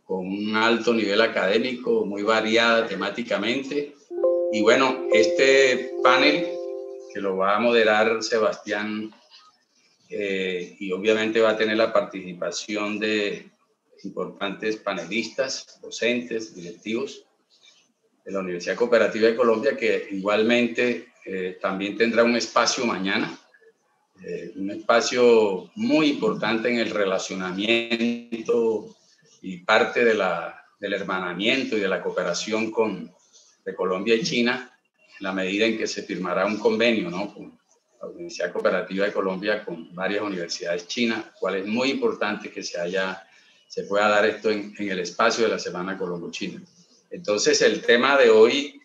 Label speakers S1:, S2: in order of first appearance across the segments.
S1: con un alto nivel académico, muy variada temáticamente. Y bueno, este panel que lo va a moderar Sebastián y obviamente va a tener la participación de importantes panelistas, docentes, directivos de la Universidad Cooperativa de Colombia, que igualmente también tendrá un espacio mañana, un espacio muy importante en el relacionamiento y parte del hermanamiento y de la cooperación de Colombia y China, en la medida en que se firmará un convenio, ¿no?, con la Universidad Cooperativa de Colombia con varias universidades chinas, cual es muy importante que se pueda dar esto en el espacio de la Semana Colombo-China. Entonces, el tema de hoy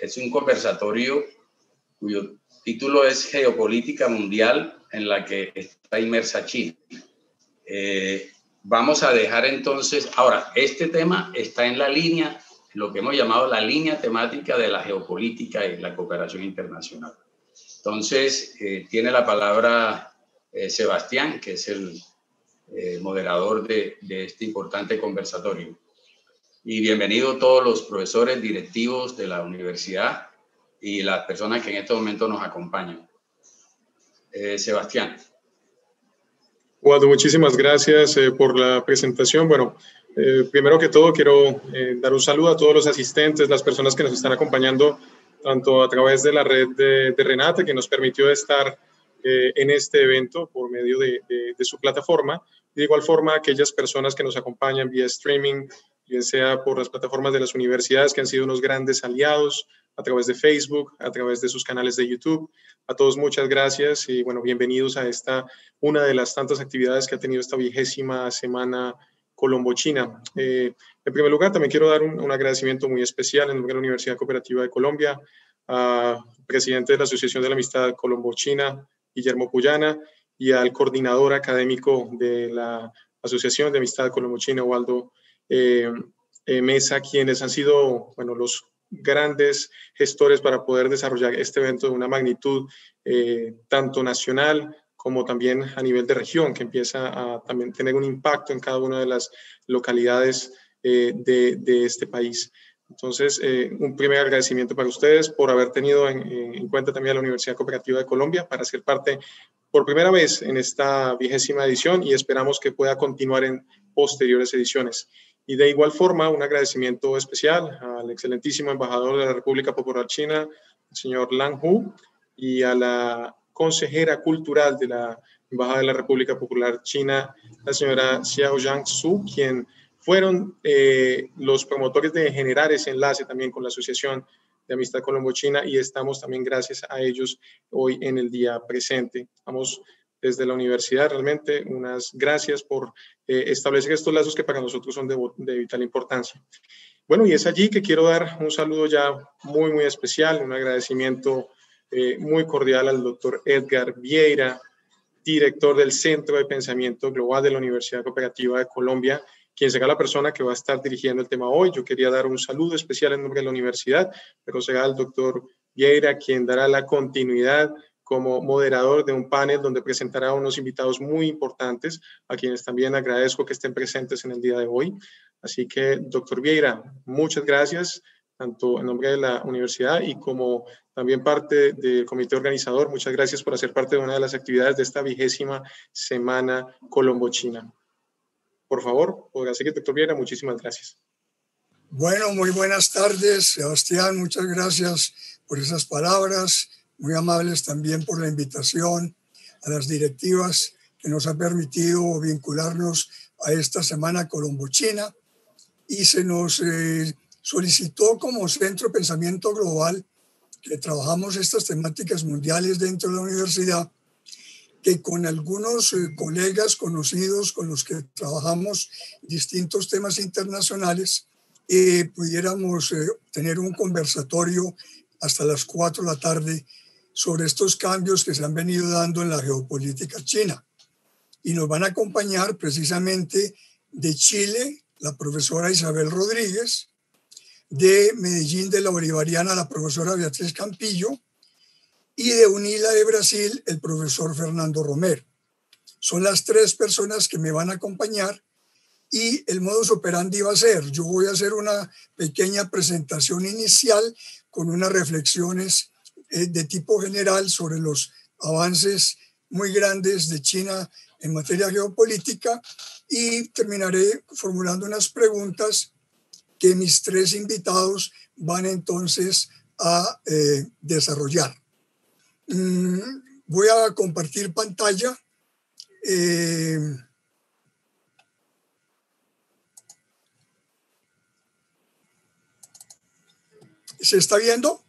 S1: es un conversatorio cuyo título es Geopolítica Mundial en la que está inmersa China. Vamos a dejar entonces, ahora, este tema está en la línea, lo que hemos llamado la línea temática de la geopolítica y la cooperación internacional. Entonces, tiene la palabra Sebastián, que es el moderador de este importante conversatorio. Y bienvenidos todos los profesores directivos de la universidad y las personas que en este momento nos acompañan. Sebastián.
S2: Waldo, muchísimas gracias por la presentación. Bueno, primero que todo quiero dar un saludo a todos los asistentes, las personas que nos están acompañando, tanto a través de la red de Renate, que nos permitió estar en este evento por medio de su plataforma, y de igual forma aquellas personas que nos acompañan vía streaming, bien sea por las plataformas de las universidades, que han sido unos grandes aliados, a través de Facebook, a través de sus canales de YouTube. A todos muchas gracias y bueno, bienvenidos a una de las tantas actividades que ha tenido esta 20ª Semana Colombo-China. En primer lugar, también quiero dar un agradecimiento muy especial en nombre de la Universidad Cooperativa de Colombia, al presidente de la Asociación de la Amistad Colombo-China, Guillermo Puyana, y al coordinador académico de la Asociación de Amistad Colombo-China, Waldo Mesa, quienes han sido, bueno, los grandes gestores para poder desarrollar este evento de una magnitud tanto nacional como también a nivel de región, que empieza a también tener un impacto en cada una de las localidades de este país. Entonces, un primer agradecimiento para ustedes por haber tenido en cuenta también a la Universidad Cooperativa de Colombia para ser parte por primera vez en esta 20ª edición y esperamos que pueda continuar en posteriores ediciones. Y de igual forma, un agradecimiento especial al excelentísimo embajador de la República Popular China, el señor Lang Hu, y a la consejera cultural de la Embajada de la República Popular China, la señora Xiao Jiangsu, quien fueron los promotores de generar ese enlace también con la Asociación de Amistad Colombo-China y estamos también gracias a ellos hoy en el día presente. Vamos desde la universidad realmente unas gracias por establecer estos lazos que para nosotros son de vital importancia. Bueno, y es allí que quiero dar un saludo ya muy, muy especial, un agradecimiento muy cordial al doctor Edgar Vieira, director del Centro de Pensamiento Global de la Universidad Cooperativa de Colombia, quien será la persona que va a estar dirigiendo el tema hoy. Yo quería dar un saludo especial en nombre de la universidad, pero será el doctor Vieira quien dará la continuidad como moderador de un panel donde presentará unos invitados muy importantes, a quienes también agradezco que estén presentes en el día de hoy. Así que, doctor Vieira, muchas gracias, tanto en nombre de la universidad y como también parte del comité organizador. Muchas gracias por hacer parte de una de las actividades de esta 20ª Semana Colombo-China. Por favor, podrá seguir, doctor Vieira. Muchísimas gracias.
S3: Bueno, muy buenas tardes, Sebastián. Muchas gracias por esas palabras. Muy amables también por la invitación a las directivas que nos ha permitido vincularnos a esta Semana Colombo-China. Y se nos solicitó como Centro de Pensamiento Global, que trabajamos estas temáticas mundiales dentro de la universidad, que con algunos colegas conocidos con los que trabajamos distintos temas internacionales, pudiéramos tener un conversatorio hasta las 4 de la tarde sobre estos cambios que se han venido dando en la geopolítica china. Y nos van a acompañar precisamente de Chile, la profesora Isabel Rodríguez, de Medellín de la Bolivariana, la profesora Beatriz Campillo, y de UNILA de Brasil, el profesor Fernando Romero. Son las 3 personas que me van a acompañar y el modus operandi va a ser, yo voy a hacer una pequeña presentación inicial con unas reflexiones de tipo general sobre los avances muy grandes de China en materia geopolítica y terminaré formulando unas preguntas que mis tres invitados van entonces a desarrollar. Voy a compartir pantalla. ¿Se está viendo?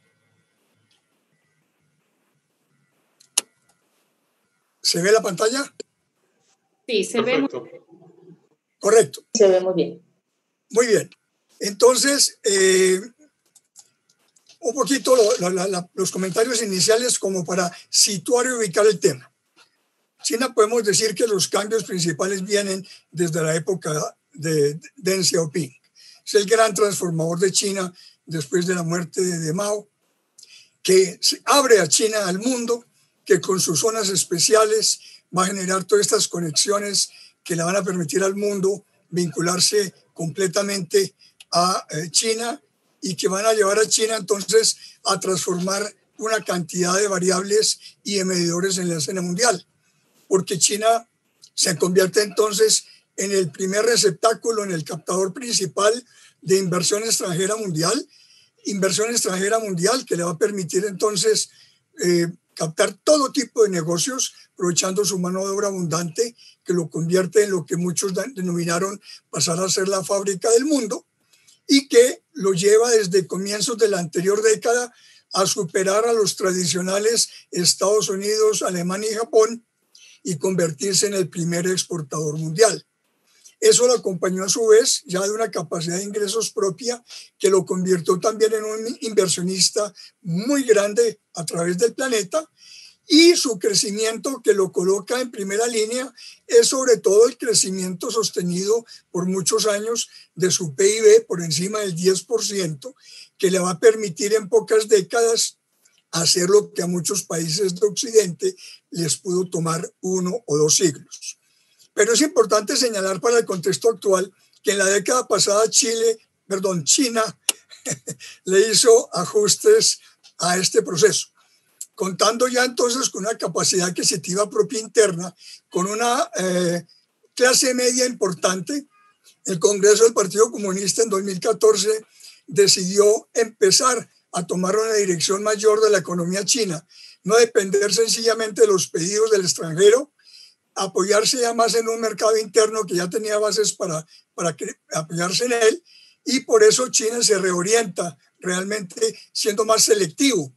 S3: ¿Se ve la pantalla?
S4: Sí, se
S2: Perfecto.
S4: ve.
S3: Correcto.
S4: Se ve muy bien.
S3: Muy bien. Entonces, un poquito los comentarios iniciales como para situar y ubicar el tema. China, podemos decir que los cambios principales vienen desde la época de Deng Xiaoping. Es el gran transformador de China después de la muerte de Mao, que abre a China al mundo, que con sus zonas especiales va a generar todas estas conexiones que le van a permitir al mundo vincularse completamente a China y que van a llevar a China entonces a transformar una cantidad de variables y de medidores en la escena mundial, porque China se convierte entonces en el primer receptáculo, en el captador principal de inversión extranjera mundial que le va a permitir entonces captar todo tipo de negocios, aprovechando su mano de obra abundante, que lo convierte en lo que muchos denominaron pasar a ser la fábrica del mundo, y que lo lleva desde comienzos de la anterior década a superar a los tradicionales Estados Unidos, Alemania y Japón y convertirse en el primer exportador mundial. Eso lo acompañó a su vez ya de una capacidad de ingresos propia que lo convirtió también en un inversionista muy grande a través del planeta, y su crecimiento que lo coloca en primera línea es sobre todo el crecimiento sostenido por muchos años de su PIB por encima del 10%, que le va a permitir en pocas décadas hacer lo que a muchos países de Occidente les pudo tomar 1 o 2 siglos. Pero es importante señalar para el contexto actual que en la década pasada China le hizo ajustes a este proceso, contando ya entonces con una capacidad adquisitiva propia interna, con una clase media importante. El Congreso del Partido Comunista en 2014 decidió empezar a tomar una dirección mayor de la economía china, no depender sencillamente de los pedidos del extranjero, apoyarse ya más en un mercado interno que ya tenía bases para apoyarse en él, y por eso China se reorienta realmente siendo más selectivo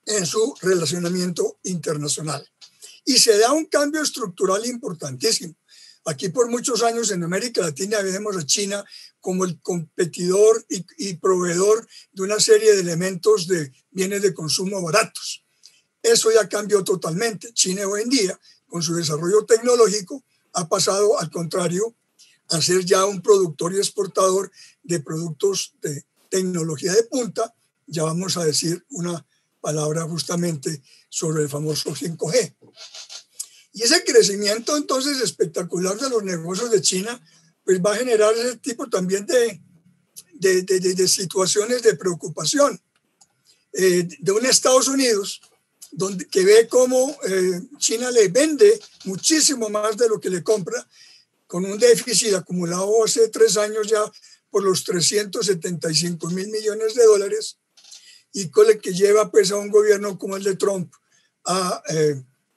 S3: en su relacionamiento internacional. Y se da un cambio estructural importantísimo. Aquí por muchos años en América Latina vemos a China como el competidor y proveedor de una serie de elementos de bienes de consumo baratos. Eso ya cambió totalmente. China hoy en día, con su desarrollo tecnológico, ha pasado al contrario a ser ya un productor y exportador de productos de tecnología de punta. Ya vamos a decir una palabra justamente sobre el famoso 5G. Y ese crecimiento entonces espectacular de los negocios de China pues va a generar ese tipo también de situaciones de preocupación de un Estados Unidos que ve cómo China le vende muchísimo más de lo que le compra, con un déficit acumulado hace 3 años ya por los 375.000 millones de dólares, y con el que lleva pues a un gobierno como el de Trump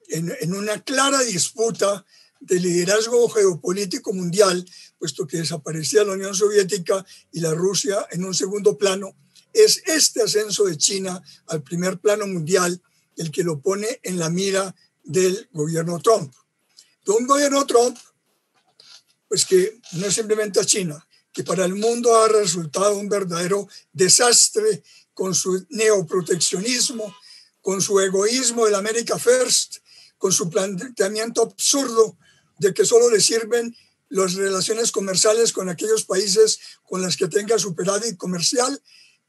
S3: en una clara disputa de liderazgo geopolítico mundial, puesto que desaparecía la Unión Soviética y la Rusia en un segundo plano. Es este ascenso de China al primer plano mundial el que lo pone en la mira del gobierno Trump. De un gobierno Trump, pues que no es simplemente a China, que para el mundo ha resultado un verdadero desastre con su neoproteccionismo, con su egoísmo del America First, con su planteamiento absurdo de que solo le sirven las relaciones comerciales con aquellos países con los que tenga superávit comercial,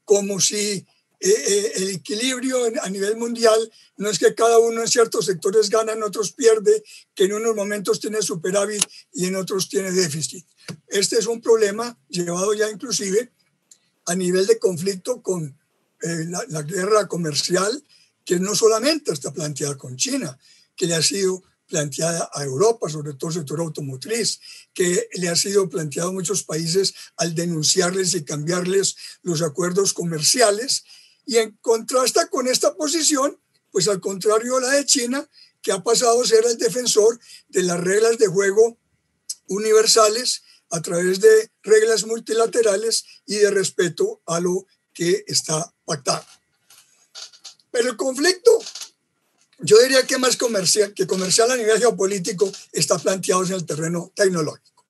S3: como si el equilibrio a nivel mundial no es que cada uno en ciertos sectores gana, en otros pierde, que en unos momentos tiene superávit y en otros tiene déficit. Este es un problema llevado ya inclusive a nivel de conflicto con la guerra comercial, que no solamente está planteada con China, que le ha sido planteada a Europa, sobre todo el sector automotriz, que le ha sido planteado a muchos países al denunciarles y cambiarles los acuerdos comerciales. Y en contraste con esta posición, pues al contrario la de China, que ha pasado a ser el defensor de las reglas de juego universales a través de reglas multilaterales y de respeto a lo que está pactado. Pero el conflicto, yo diría que más comercial a nivel geopolítico, está planteado en el terreno tecnológico.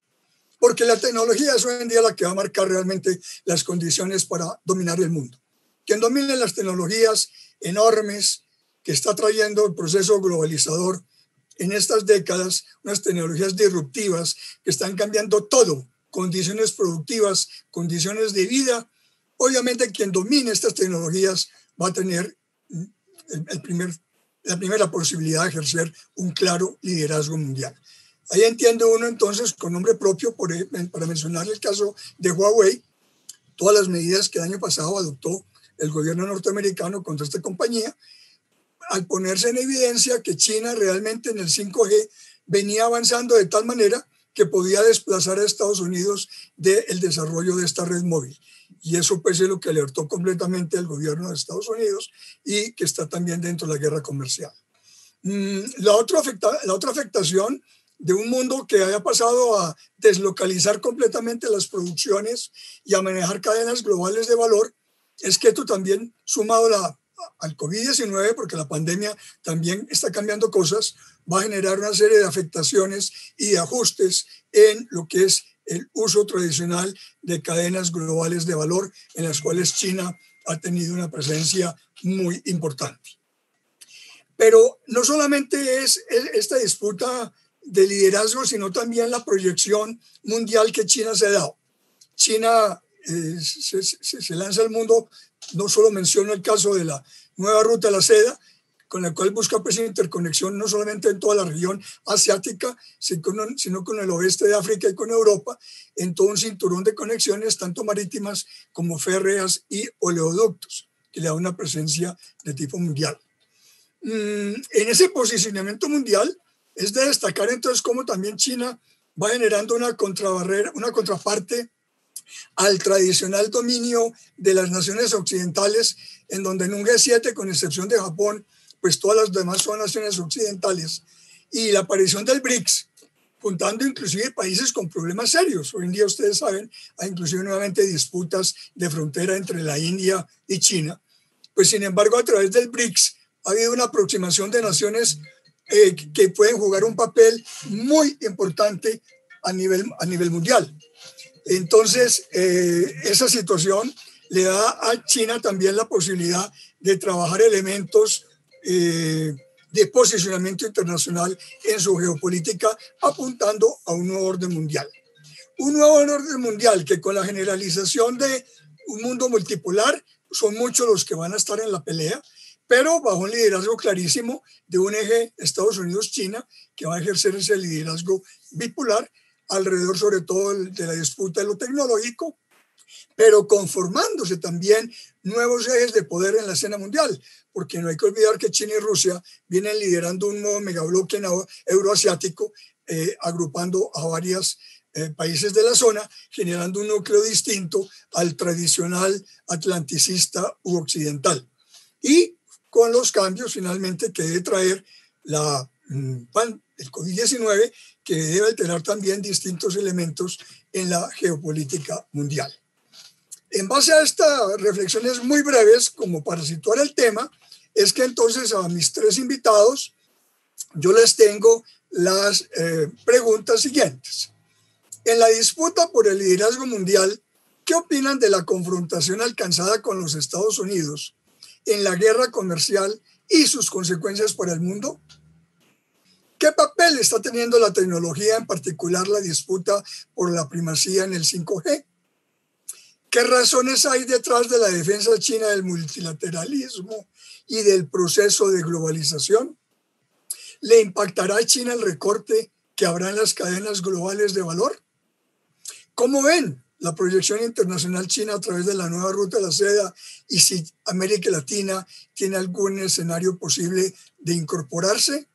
S3: Porque la tecnología es hoy en día la que va a marcar realmente las condiciones para dominar el mundo. Quien domine las tecnologías enormes que está trayendo el proceso globalizador en estas décadas, unas tecnologías disruptivas que están cambiando todo, condiciones productivas, condiciones de vida. Obviamente quien domine estas tecnologías va a tener la primera posibilidad de ejercer un claro liderazgo mundial. Ahí entiende uno entonces con nombre propio, para mencionar el caso de Huawei, todas las medidas que el año pasado adoptó el gobierno norteamericano contra esta compañía, al ponerse en evidencia que China realmente en el 5G venía avanzando de tal manera que podía desplazar a Estados Unidos del desarrollo de esta red móvil. Y eso pues es lo que alertó completamente al gobierno de Estados Unidos y que está también dentro de la guerra comercial. La otra afectación de un mundo que haya pasado a deslocalizar completamente las producciones y a manejar cadenas globales de valor es que esto también, sumado al COVID-19, porque la pandemia también está cambiando cosas, va a generar una serie de afectaciones y de ajustes en lo que es el uso tradicional de cadenas globales de valor, en las cuales China ha tenido una presencia muy importante. Pero no solamente es esta disputa de liderazgo, sino también la proyección mundial que China se ha dado. China se lanza al mundo, no solo menciono el caso de la nueva ruta de la seda, con la cual busca pues interconexión no solamente en toda la región asiática, sino con el oeste de África y con Europa, en todo un cinturón de conexiones, tanto marítimas como férreas y oleoductos, que le da una presencia de tipo mundial. En ese posicionamiento mundial es de destacar entonces cómo también China va generando una contraparte al tradicional dominio de las naciones occidentales, en donde en un G7, con excepción de Japón, pues todas las demás son naciones occidentales, y la aparición del BRICS, juntando inclusive países con problemas serios. Hoy en día, ustedes saben, hay inclusive nuevamente disputas de frontera entre la India y China. Pues sin embargo, a través del BRICS ha habido una aproximación de naciones que pueden jugar un papel muy importante a nivel mundial. Entonces, esa situación le da a China también la posibilidad de trabajar elementos de posicionamiento internacional en su geopolítica, apuntando a un nuevo orden mundial. Un nuevo orden mundial que con la generalización de un mundo multipolar son muchos los que van a estar en la pelea, pero bajo un liderazgo clarísimo de un eje Estados Unidos-China que va a ejercer ese liderazgo bipolar alrededor sobre todo de la disputa de lo tecnológico, pero conformándose también nuevos ejes de poder en la escena mundial, porque no hay que olvidar que China y Rusia vienen liderando un nuevo megabloque euroasiático, agrupando a varios países de la zona, generando un núcleo distinto al tradicional atlanticista u occidental. Y con los cambios finalmente que debe traer el COVID-19, que debe alterar también distintos elementos en la geopolítica mundial. En base a estas reflexiones muy breves, como para situar el tema, es que entonces a mis tres invitados yo les tengo las preguntas siguientes. En la disputa por el liderazgo mundial, ¿qué opinan de la confrontación alcanzada con los Estados Unidos en la guerra comercial y sus consecuencias para el mundo? ¿Qué papel está teniendo la tecnología, en particular la disputa por la primacía en el 5G? ¿Qué razones hay detrás de la defensa china del multilateralismo y del proceso de globalización? ¿Le impactará a China el recorte que habrá en las cadenas globales de valor? ¿Cómo ven la proyección internacional china a través de la nueva ruta de la seda y si América Latina tiene algún escenario posible de incorporarse?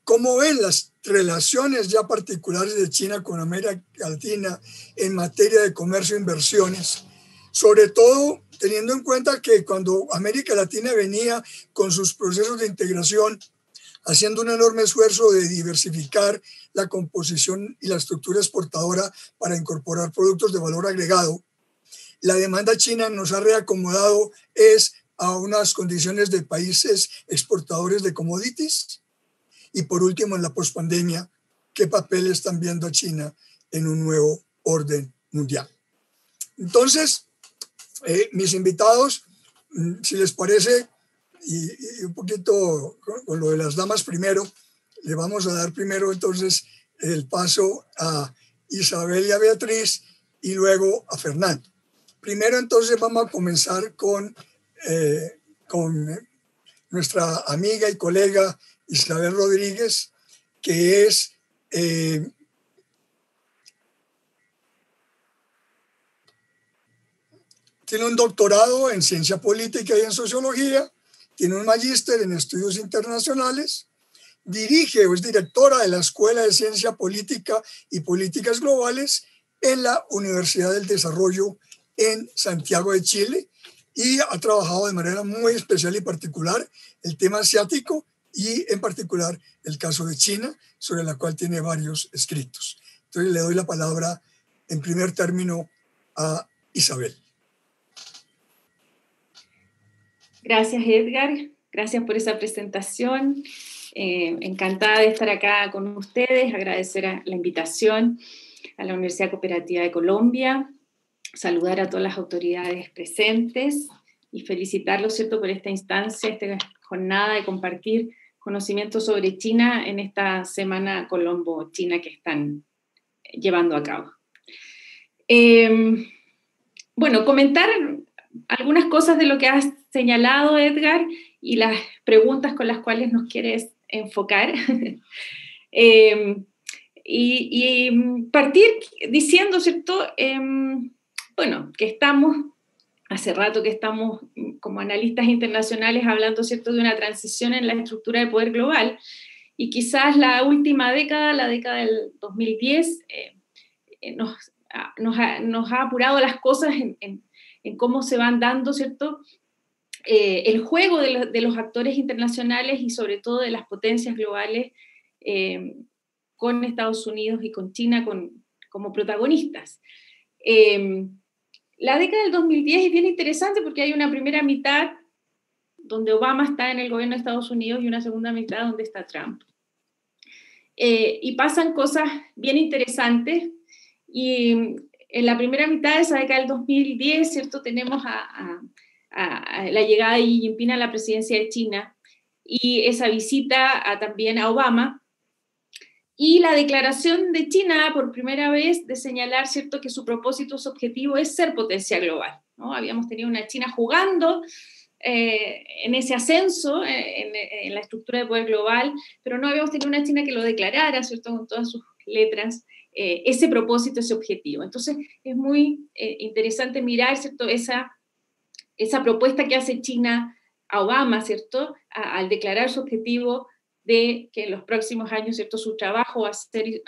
S3: ¿Cómo ven las relaciones ya particulares de China con América Latina en materia de comercio e inversiones? Sobre todo teniendo en cuenta que cuando América Latina venía con sus procesos de integración, haciendo un enorme esfuerzo de diversificar la composición y la estructura exportadora para incorporar productos de valor agregado, la demanda china nos ha reacomodado a unas condiciones de países exportadores de commodities. Y por último, en la pospandemia, ¿qué papel están viendo a China en un nuevo orden mundial? Entonces, mis invitados, si les parece, y un poquito con lo de las damas primero, le vamos a dar primero entonces el paso a Isabel y a Beatriz y luego a Fernando. Primero entonces vamos a comenzar con nuestra amiga y colega Isabel Rodríguez, que es tiene un doctorado en ciencia política y en sociología, tiene un magíster en estudios internacionales, dirige o es directora de la Escuela de Ciencia Política y Políticas Globales en la Universidad del Desarrollo en Santiago de Chile y ha trabajado de manera muy especial y particular el tema asiático y en particular el caso de China, sobre la cual tiene varios escritos. Entonces le doy la palabra en primer término a Isabel.
S4: Gracias, Edgar. Gracias por esa presentación. Encantada de estar acá con ustedes, agradecer la invitación a la Universidad Cooperativa de Colombia, saludar a todas las autoridades presentes y felicitarlos, ¿cierto?, por esta instancia, esta jornada de compartir conocimientos sobre China en esta semana Colombo-China que están llevando a cabo. Bueno, comentar algunas cosas de lo que has señalado, Edgar, y las preguntas con las cuales nos quieres enfocar. Y partir diciendo, ¿cierto? Bueno, que hace rato que estamos como analistas internacionales hablando, ¿cierto?, de una transición en la estructura de poder global, y quizás la última década, la década del 2010, nos ha apurado las cosas en cómo se van dando, ¿cierto?, el juego de los actores internacionales y sobre todo de las potencias globales con Estados Unidos y con China como protagonistas. La década del 2010 es bien interesante porque hay una primera mitad donde Obama está en el gobierno de Estados Unidos y una segunda mitad donde está Trump. Y pasan cosas bien interesantes, y en la primera mitad de esa década del 2010, ¿cierto?, tenemos a la llegada de Xi Jinping a la presidencia de China y esa visita también a Obama, y la declaración de China por primera vez de señalar, ¿cierto?, que su propósito, su objetivo es ser potencia global, ¿no? Habíamos tenido una China jugando en ese ascenso, en la estructura de poder global, pero no habíamos tenido una China que lo declarara, ¿cierto?, con todas sus letras, ese propósito, ese objetivo. Entonces es muy interesante mirar, ¿cierto?, esa propuesta que hace China a Obama, ¿cierto?, al declarar su objetivo de que en los próximos años, ¿cierto?, su trabajo va a ser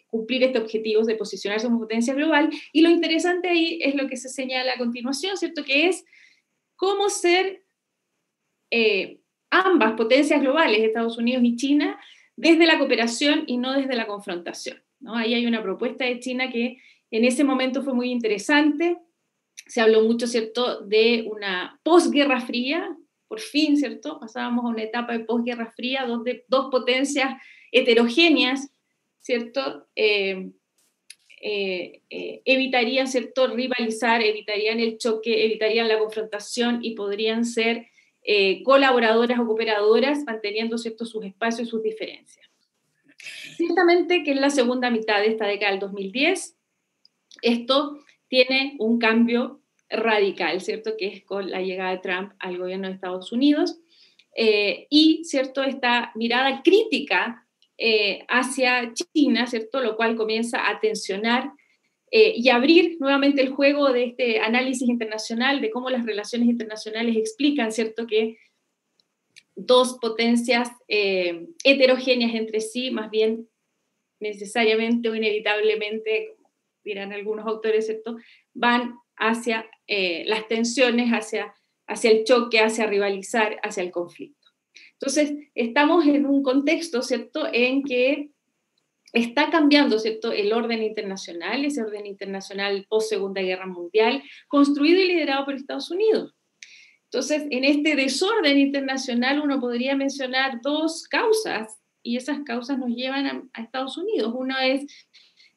S4: cumplir este objetivo de posicionarse como potencia global. Y lo interesante ahí es lo que se señala a continuación, ¿cierto?, que es cómo ser ambas potencias globales, Estados Unidos y China, desde la cooperación y no desde la confrontación, ¿no? Ahí hay una propuesta de China que en ese momento fue muy interesante. Se habló mucho, ¿cierto?, de una posguerra fría, por fin, ¿cierto?, pasábamos a una etapa de posguerra fría donde dos potencias heterogéneas, ¿cierto?, evitarían, ¿cierto?, rivalizar, evitarían el choque, evitarían la confrontación y podrían ser colaboradoras o cooperadoras manteniendo, ¿cierto?, sus espacios y sus diferencias. Ciertamente que en la segunda mitad de esta década del 2010 esto tiene un cambio radical, ¿cierto? Que es con la llegada de Trump al gobierno de Estados Unidos, y, ¿cierto?, esta mirada crítica hacia China, ¿cierto?, lo cual comienza a tensionar y abrir nuevamente el juego de este análisis internacional, de cómo las relaciones internacionales explican, ¿cierto?, que dos potencias heterogéneas entre sí, más bien necesariamente o inevitablemente, como dirán algunos autores, ¿cierto?, van hacia las tensiones, hacia el choque, hacia rivalizar, hacia el conflicto. Entonces, estamos en un contexto, ¿cierto?, en que está cambiando, ¿cierto?, el orden internacional, ese orden internacional post-Segunda Guerra Mundial, construido y liderado por Estados Unidos. Entonces, en este desorden internacional uno podría mencionar dos causas, y esas causas nos llevan a Estados Unidos. Una es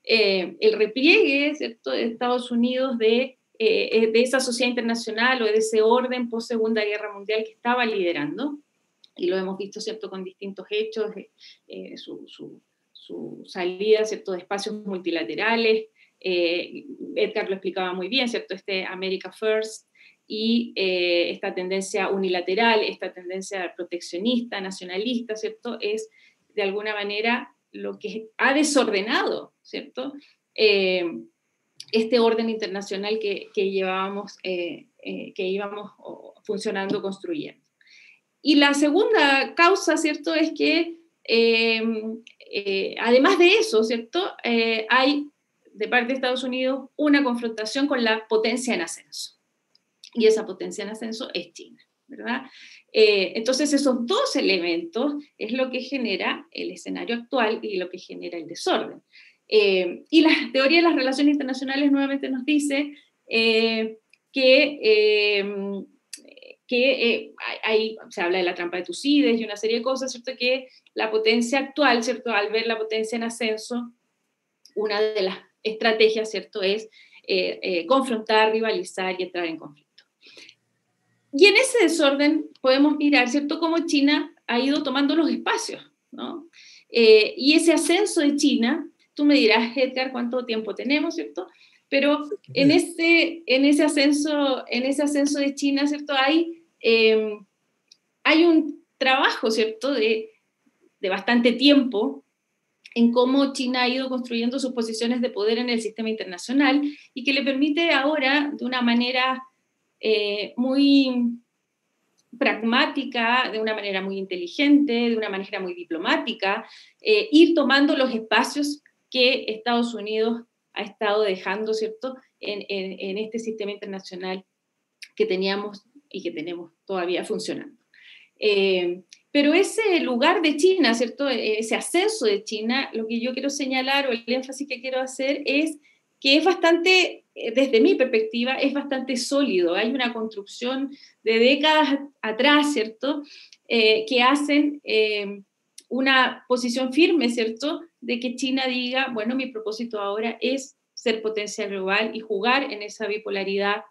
S4: el repliegue, ¿cierto?, de Estados Unidos de esa sociedad internacional o de ese orden post-Segunda Guerra Mundial que estaba liderando, y lo hemos visto, ¿cierto?, con distintos hechos, su salida, ¿cierto?, de espacios multilaterales. Edgar lo explicaba muy bien, ¿cierto?, America First, y esta tendencia unilateral, esta tendencia proteccionista, nacionalista, ¿cierto?, es de alguna manera lo que ha desordenado, ¿cierto?, este orden internacional que íbamos funcionando, construyendo. Y la segunda causa, ¿cierto?, es que además de eso, ¿cierto?, hay de parte de Estados Unidos una confrontación con la potencia en ascenso. Y esa potencia en ascenso es China, ¿verdad? Entonces esos dos elementos es lo que genera el escenario actual y lo que genera el desorden. Y la teoría de las relaciones internacionales nuevamente nos dice se habla de la trampa de Tucídides y una serie de cosas, ¿cierto?, que la potencia actual, ¿cierto?, al ver la potencia en ascenso, una de las estrategias, ¿cierto?, es confrontar, rivalizar y entrar en conflicto. Y en ese desorden podemos mirar, ¿cierto?, cómo China ha ido tomando los espacios, ¿no? Y ese ascenso de China, tú me dirás, Edgar, cuánto tiempo tenemos, ¿cierto? Pero en ese ascenso de China, ¿cierto?, hay un trabajo, ¿cierto?, de bastante tiempo en cómo China ha ido construyendo sus posiciones de poder en el sistema internacional y que le permite ahora, de una manera muy pragmática, de una manera muy inteligente, de una manera muy diplomática, ir tomando los espacios que Estados Unidos ha estado dejando, ¿cierto?, en este sistema internacional que teníamos y que tenemos todavía funcionando. Pero ese lugar de China, ¿cierto?, ese ascenso de China, lo que yo quiero señalar o el énfasis que quiero hacer es que es bastante, desde mi perspectiva, es bastante sólido. Hay una construcción de décadas atrás, ¿cierto?, que hacen una posición firme, ¿cierto?, de que China diga, bueno, mi propósito ahora es ser potencia global y jugar en esa bipolaridad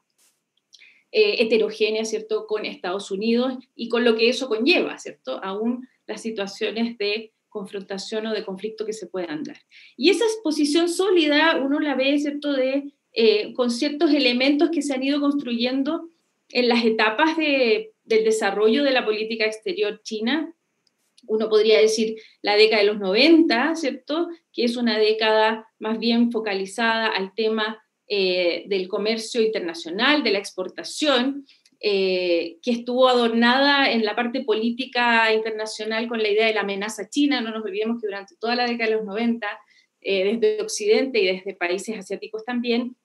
S4: heterogénea, ¿cierto?, con Estados Unidos y con lo que eso conlleva, ¿cierto?, aún las situaciones de confrontación o de conflicto que se puedan dar. Y esa exposición sólida uno la ve, ¿cierto?, con ciertos elementos que se han ido construyendo en las etapas del desarrollo de la política exterior china. Uno podría decir la década de los 90, ¿cierto?, que es una década más bien focalizada al tema del comercio internacional, de la exportación, que estuvo adornada en la parte política internacional con la idea de la amenaza china. No nos olvidemos que durante toda la década de los 90, desde Occidente y desde países asiáticos también,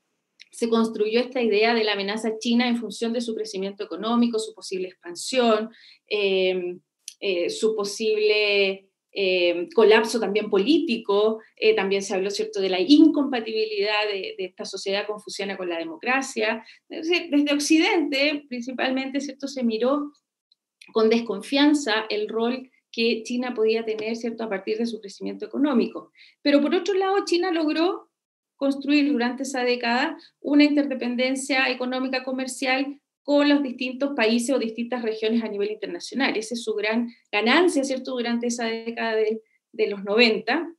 S4: se construyó esta idea de la amenaza china en función de su crecimiento económico, su posible expansión, su posible colapso también político. También se habló, ¿cierto?, de la incompatibilidad de esta sociedad confuciana con la democracia. Desde Occidente, principalmente, ¿cierto?, se miró con desconfianza el rol que China podía tener, ¿cierto?, a partir de su crecimiento económico. Pero por otro lado, China logró construir durante esa década una interdependencia económica comercial con los distintos países o distintas regiones a nivel internacional. Esa es su gran ganancia, ¿cierto?, durante esa década de los 90.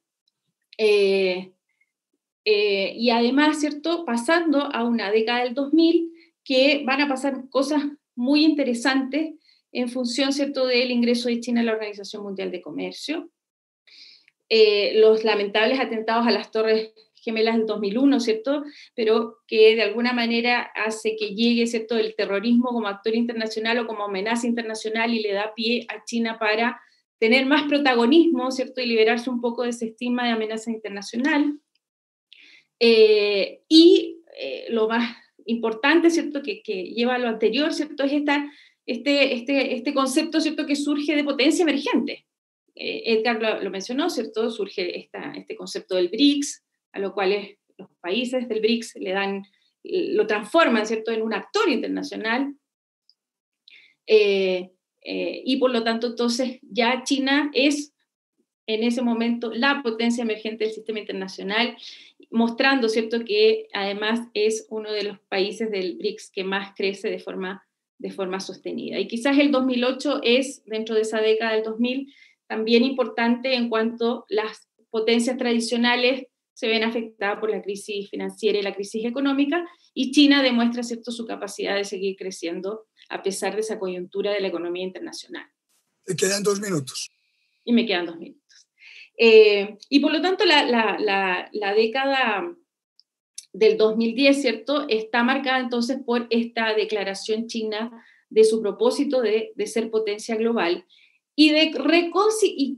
S4: y además, ¿cierto?, pasando a una década del 2000, que van a pasar cosas muy interesantes en función, ¿cierto?, del ingreso de China a la Organización Mundial de Comercio, los lamentables atentados a las Torres Gemelas del 2001, ¿cierto?, pero que de alguna manera hace que llegue, ¿cierto?, el terrorismo como actor internacional o como amenaza internacional y le da pie a China para tener más protagonismo, ¿cierto?, y liberarse un poco de ese estigma de amenaza internacional. Lo más importante, ¿cierto?, que lleva a lo anterior, ¿cierto?, es este concepto, ¿cierto?, que surge de potencia emergente. Edgar lo mencionó, ¿cierto?, surge este concepto del BRICS, a lo cual los países del BRICS lo transforman, ¿cierto?, en un actor internacional, y por lo tanto, entonces, ya China es en ese momento la potencia emergente del sistema internacional, mostrando, ¿cierto?, que además es uno de los países del BRICS que más crece de forma sostenida. Y quizás el 2008 es, dentro de esa década del 2000, también importante en cuanto las potencias tradicionales se ven afectadas por la crisis financiera y la crisis económica, y China demuestra, ¿cierto?, su capacidad de seguir creciendo a pesar de esa coyuntura de la economía internacional.
S3: Te quedan 2 minutos.
S4: Y me quedan 2 minutos. Y por lo tanto, la década del 2010, ¿cierto?, está marcada entonces por esta declaración china de su propósito de ser potencia global y de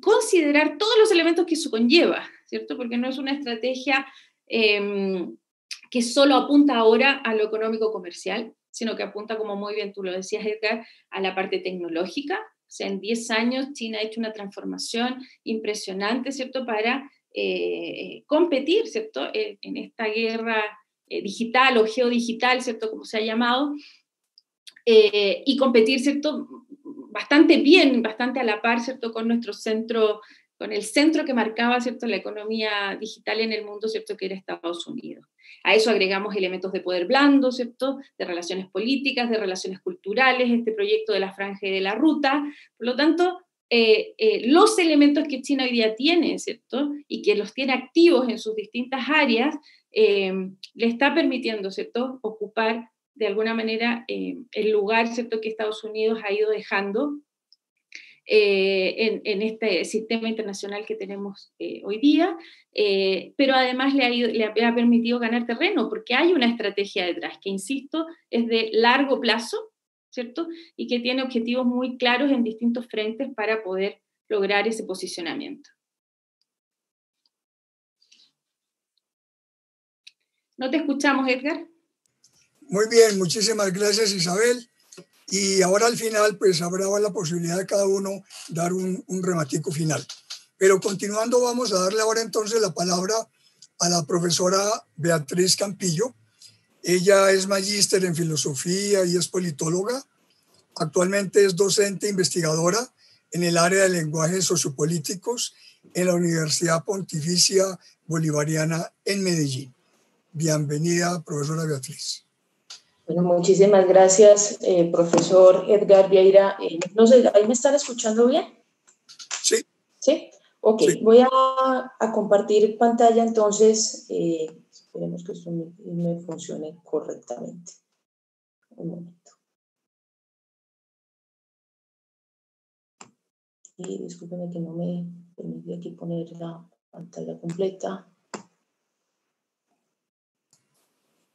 S4: considerar todos los elementos que eso conlleva, ¿cierto?, porque no es una estrategia que solo apunta ahora a lo económico-comercial, sino que apunta, como muy bien tú lo decías, Edgar, a la parte tecnológica. O sea, en 10 años China ha hecho una transformación impresionante, ¿cierto?, para competir, ¿cierto?, en esta guerra digital o geodigital, ¿cierto?, como se ha llamado, y competir, ¿cierto?, bastante bien, bastante a la par, ¿cierto?, con nuestro centro, con el centro que marcaba, ¿cierto?, la economía digital en el mundo, ¿cierto?, que era Estados Unidos. A eso agregamos elementos de poder blando, ¿cierto?, de relaciones políticas, de relaciones culturales, este proyecto de la franja y de la ruta. Por lo tanto, los elementos que China hoy día tiene, ¿cierto?, y que los tiene activos en sus distintas áreas, le está permitiendo, ¿cierto?, ocupar de alguna manera el lugar, ¿cierto?, que Estados Unidos ha ido dejando en este sistema internacional que tenemos hoy día, pero además le ha permitido ganar terreno, porque hay una estrategia detrás, que insisto, es de largo plazo, ¿cierto?, y que tiene objetivos muy claros en distintos frentes para poder lograr ese posicionamiento. ¿No te escuchamos, Edgar?
S3: Muy bien, muchísimas gracias, Isabel. Y ahora al final, pues habrá la posibilidad de cada uno dar un rematico final. Pero continuando, vamos a darle ahora entonces la palabra a la profesora Beatriz Campillo. Ella es magíster en filosofía y es politóloga. Actualmente es docente e investigadora en el área de lenguajes sociopolíticos en la Universidad Pontificia Bolivariana en Medellín. Bienvenida, profesora Beatriz.
S5: Bueno, muchísimas gracias, profesor Edgar Vieira. No sé, ¿ahí me están escuchando bien?
S3: Sí.
S5: ¿Sí? Ok, sí. Voy a compartir pantalla, entonces, esperemos que esto me funcione correctamente. Un momento. Y discúlpenme que no me permití aquí poner la pantalla completa.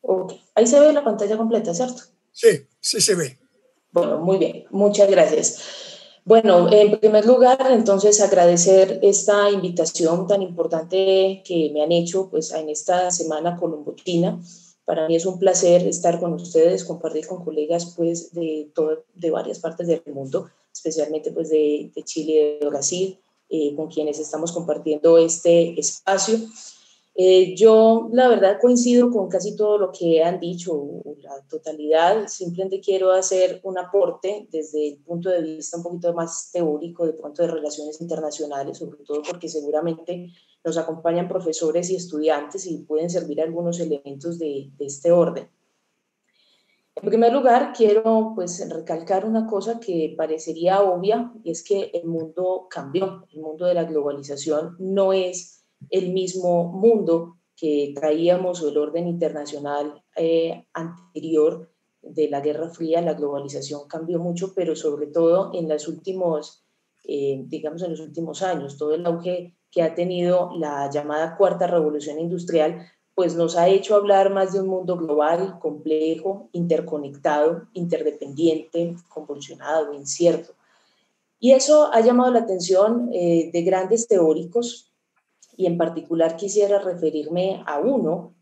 S5: Ok, ahí se ve la pantalla completa, ¿cierto?
S3: Sí, sí se ve.
S5: Bueno, muy bien, muchas gracias. Bueno, en primer lugar, entonces, agradecer esta invitación tan importante que me han hecho pues, en esta Semana Colombo-China. Para mí es un placer estar con ustedes, compartir con colegas pues, de varias partes del mundo, especialmente pues, de Chile y de Brasil, con quienes estamos compartiendo este espacio. Yo, la verdad, coincido con casi todo lo que han dicho, la totalidad. Simplemente quiero hacer un aporte desde el punto de vista un poquito más teórico, de pronto de relaciones internacionales, sobre todo porque seguramente nos acompañan profesores y estudiantes y pueden servir algunos elementos de este orden. En primer lugar, quiero pues, recalcar una cosa que parecería obvia, y es que el mundo cambió. El mundo de la globalización no es el mismo mundo que traíamos, o el orden internacional anterior de la Guerra Fría. La globalización cambió mucho, pero sobre todo en los últimos, digamos, en los últimos años, todo el auge que ha tenido la llamada Cuarta Revolución Industrial, pues nos ha hecho hablar más de un mundo global, complejo, interconectado, interdependiente, convulsionado, incierto. Y eso ha llamado la atención de grandes teóricos, y en particular quisiera referirme a uno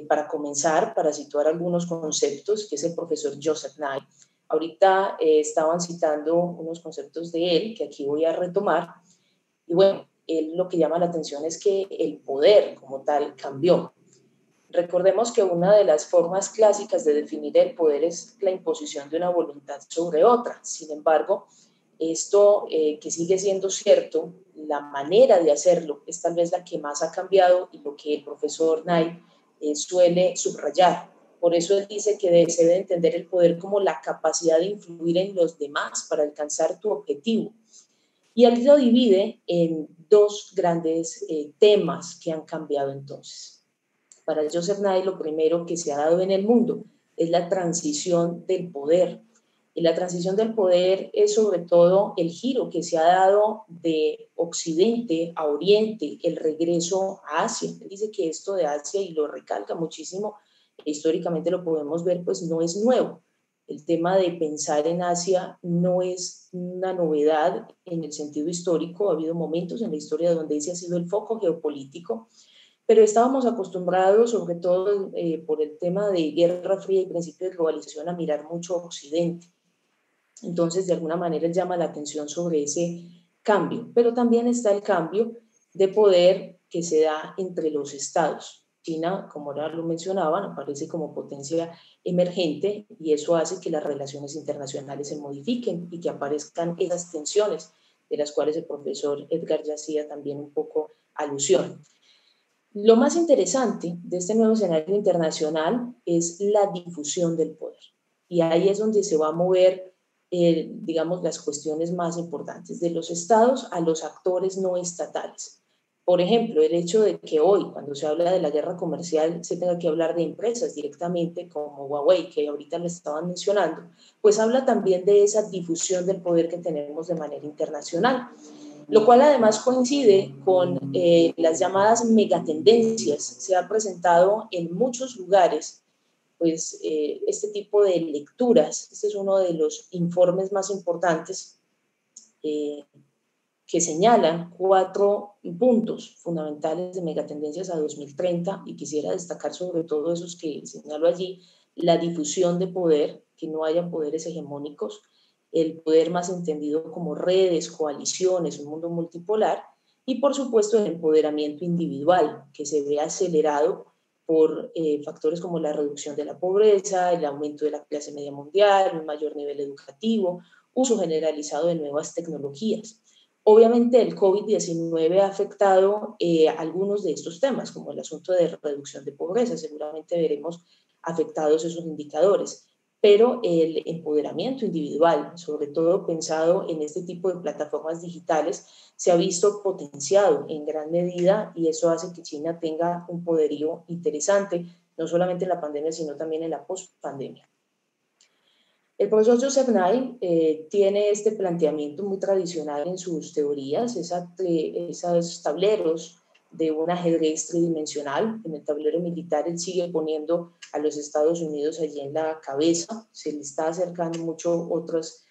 S5: para comenzar, para situar algunos conceptos, que es el profesor Joseph Nye. Ahorita estaban citando unos conceptos de él que aquí voy a retomar. Y bueno, él lo que llama la atención es que el poder como tal cambió. Recordemos que una de las formas clásicas de definir el poder es la imposición de una voluntad sobre otra. Sin embargo, esto que sigue siendo cierto, la manera de hacerlo es tal vez la que más ha cambiado y lo que el profesor Nye suele subrayar. Por eso él dice que se debe entender el poder como la capacidad de influir en los demás para alcanzar tu objetivo. Y él lo divide en dos grandes temas que han cambiado entonces. Para Joseph Nye, lo primero que se ha dado en el mundo es la transición del poder. Y la transición del poder es sobre todo el giro que se ha dado de Occidente a Oriente, el regreso a Asia. Él dice que esto de Asia, y lo recalca muchísimo, históricamente lo podemos ver, pues no es nuevo. El tema de pensar en Asia no es una novedad en el sentido histórico. Ha habido momentos en la historia donde ese ha sido el foco geopolítico, pero estábamos acostumbrados, sobre todo por el tema de Guerra Fría y principio de globalización, a mirar mucho a Occidente. Entonces, de alguna manera, él llama la atención sobre ese cambio, pero también está el cambio de poder que se da entre los estados. China, como ahora lo mencionaban, aparece como potencia emergente, y eso hace que las relaciones internacionales se modifiquen y que aparezcan esas tensiones de las cuales el profesor Edgar ya hacía también un poco alusión. Lo más interesante de este nuevo escenario internacional es la difusión del poder, y ahí es donde se va a mover, digamos, las cuestiones más importantes, de los estados a los actores no estatales. Por ejemplo, el hecho de que hoy, cuando se habla de la guerra comercial, se tenga que hablar de empresas directamente como Huawei, que ahorita lo estaban mencionando, pues habla también de esa difusión del poder que tenemos de manera internacional, lo cual además coincide con las llamadas megatendencias. Se ha presentado en muchos lugares pues, este tipo de lecturas. Este es uno de los informes más importantes que señalan 4 puntos fundamentales de megatendencias a 2030, y quisiera destacar sobre todo esos que señalo allí: la difusión de poder, que no haya poderes hegemónicos, el poder más entendido como redes, coaliciones, un mundo multipolar, y por supuesto el empoderamiento individual, que se ve acelerado por factores como la reducción de la pobreza, el aumento de la clase media mundial, un mayor nivel educativo, uso generalizado de nuevas tecnologías. Obviamente el COVID-19 ha afectado algunos de estos temas, como el asunto de reducción de pobreza. Seguramente veremos afectados esos indicadores, pero el empoderamiento individual, sobre todo pensado en este tipo de plataformas digitales, se ha visto potenciado en gran medida, y eso hace que China tenga un poderío interesante, no solamente en la pandemia, sino también en la post-pandemia. El profesor Joseph Nye tiene este planteamiento muy tradicional en sus teorías, esos tableros de un ajedrez tridimensional. En el tablero militar él sigue poniendo a los Estados Unidos allí en la cabeza, se le está acercando mucho otros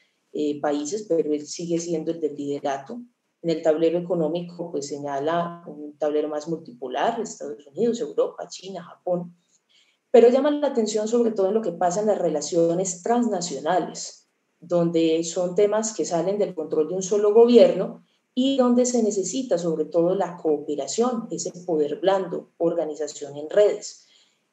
S5: países, pero él sigue siendo el del liderato. En el tablero económico pues señala un tablero más multipolar: Estados Unidos, Europa, China, Japón. Pero llama la atención sobre todo en lo que pasa en las relaciones transnacionales, donde son temas que salen del control de un solo gobierno y donde se necesita sobre todo la cooperación, ese poder blando, organización en redes.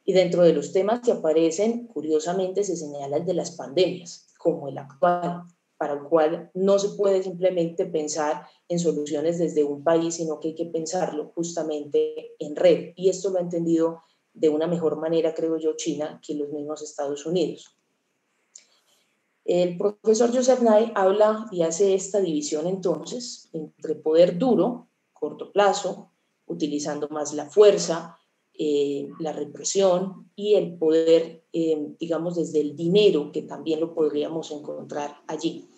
S5: Y dentro de los temas que aparecen, curiosamente, se señala el de las pandemias, como el actual, para el cual no se puede simplemente pensar en soluciones desde un país, sino que hay que pensarlo justamente en red. Y esto lo ha entendido de una mejor manera, creo yo, China, que los mismos Estados Unidos. El profesor Joseph Nye habla y hace esta división entonces entre poder duro, corto plazo, utilizando más la fuerza, la represión y el poder, digamos, desde el dinero, que también lo podríamos encontrar allí.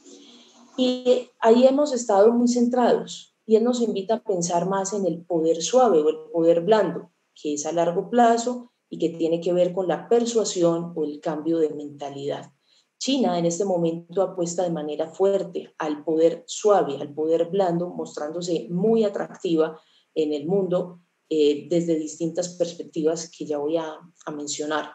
S5: Y ahí hemos estado muy centrados y él nos invita a pensar más en el poder suave o el poder blando, que es a largo plazo y que tiene que ver con la persuasión o el cambio de mentalidad. China en este momento apuesta de manera fuerte al poder suave, al poder blando, mostrándose muy atractiva en el mundo desde distintas perspectivas que ya voy a mencionar.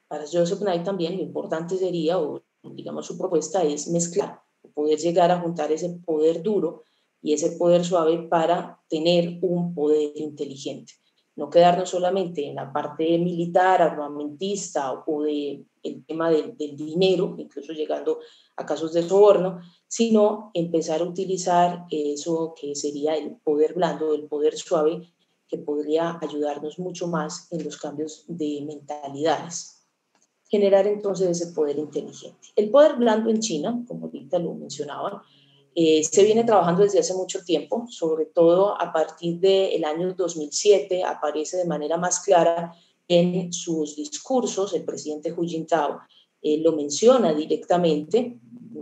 S5: Para Joseph Nye también lo importante sería, o digamos su propuesta es mezclar, poder llegar a juntar ese poder duro y ese poder suave para tener un poder inteligente. No quedarnos solamente en la parte militar, armamentista o el tema del dinero, incluso llegando a casos de soborno, sino empezar a utilizar eso que sería el poder blando, el poder suave, que podría ayudarnos mucho más en los cambios de mentalidades. Generar entonces ese poder inteligente. El poder blando en China, como ahorita lo mencionaban, se viene trabajando desde hace mucho tiempo, sobre todo a partir del año 2007, aparece de manera más clara en sus discursos. El presidente Hu Jintao lo menciona directamente,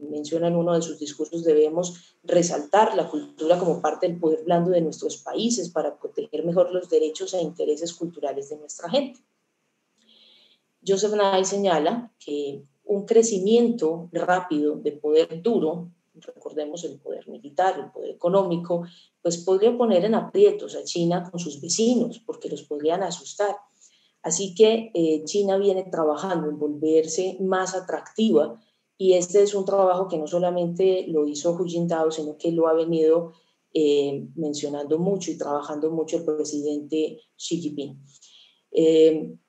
S5: menciona en uno de sus discursos: debemos resaltar la cultura como parte del poder blando de nuestros países para proteger mejor los derechos e intereses culturales de nuestra gente. Joseph Nye señala que un crecimiento rápido de poder duro, recordemos el poder militar, el poder económico, pues podría poner en aprietos a China con sus vecinos, porque los podrían asustar. Así que China viene trabajando en volverse más atractiva, y este es un trabajo que no solamente lo hizo Hu Jintao, sino que lo ha venido mencionando mucho y trabajando mucho el presidente Xi Jinping.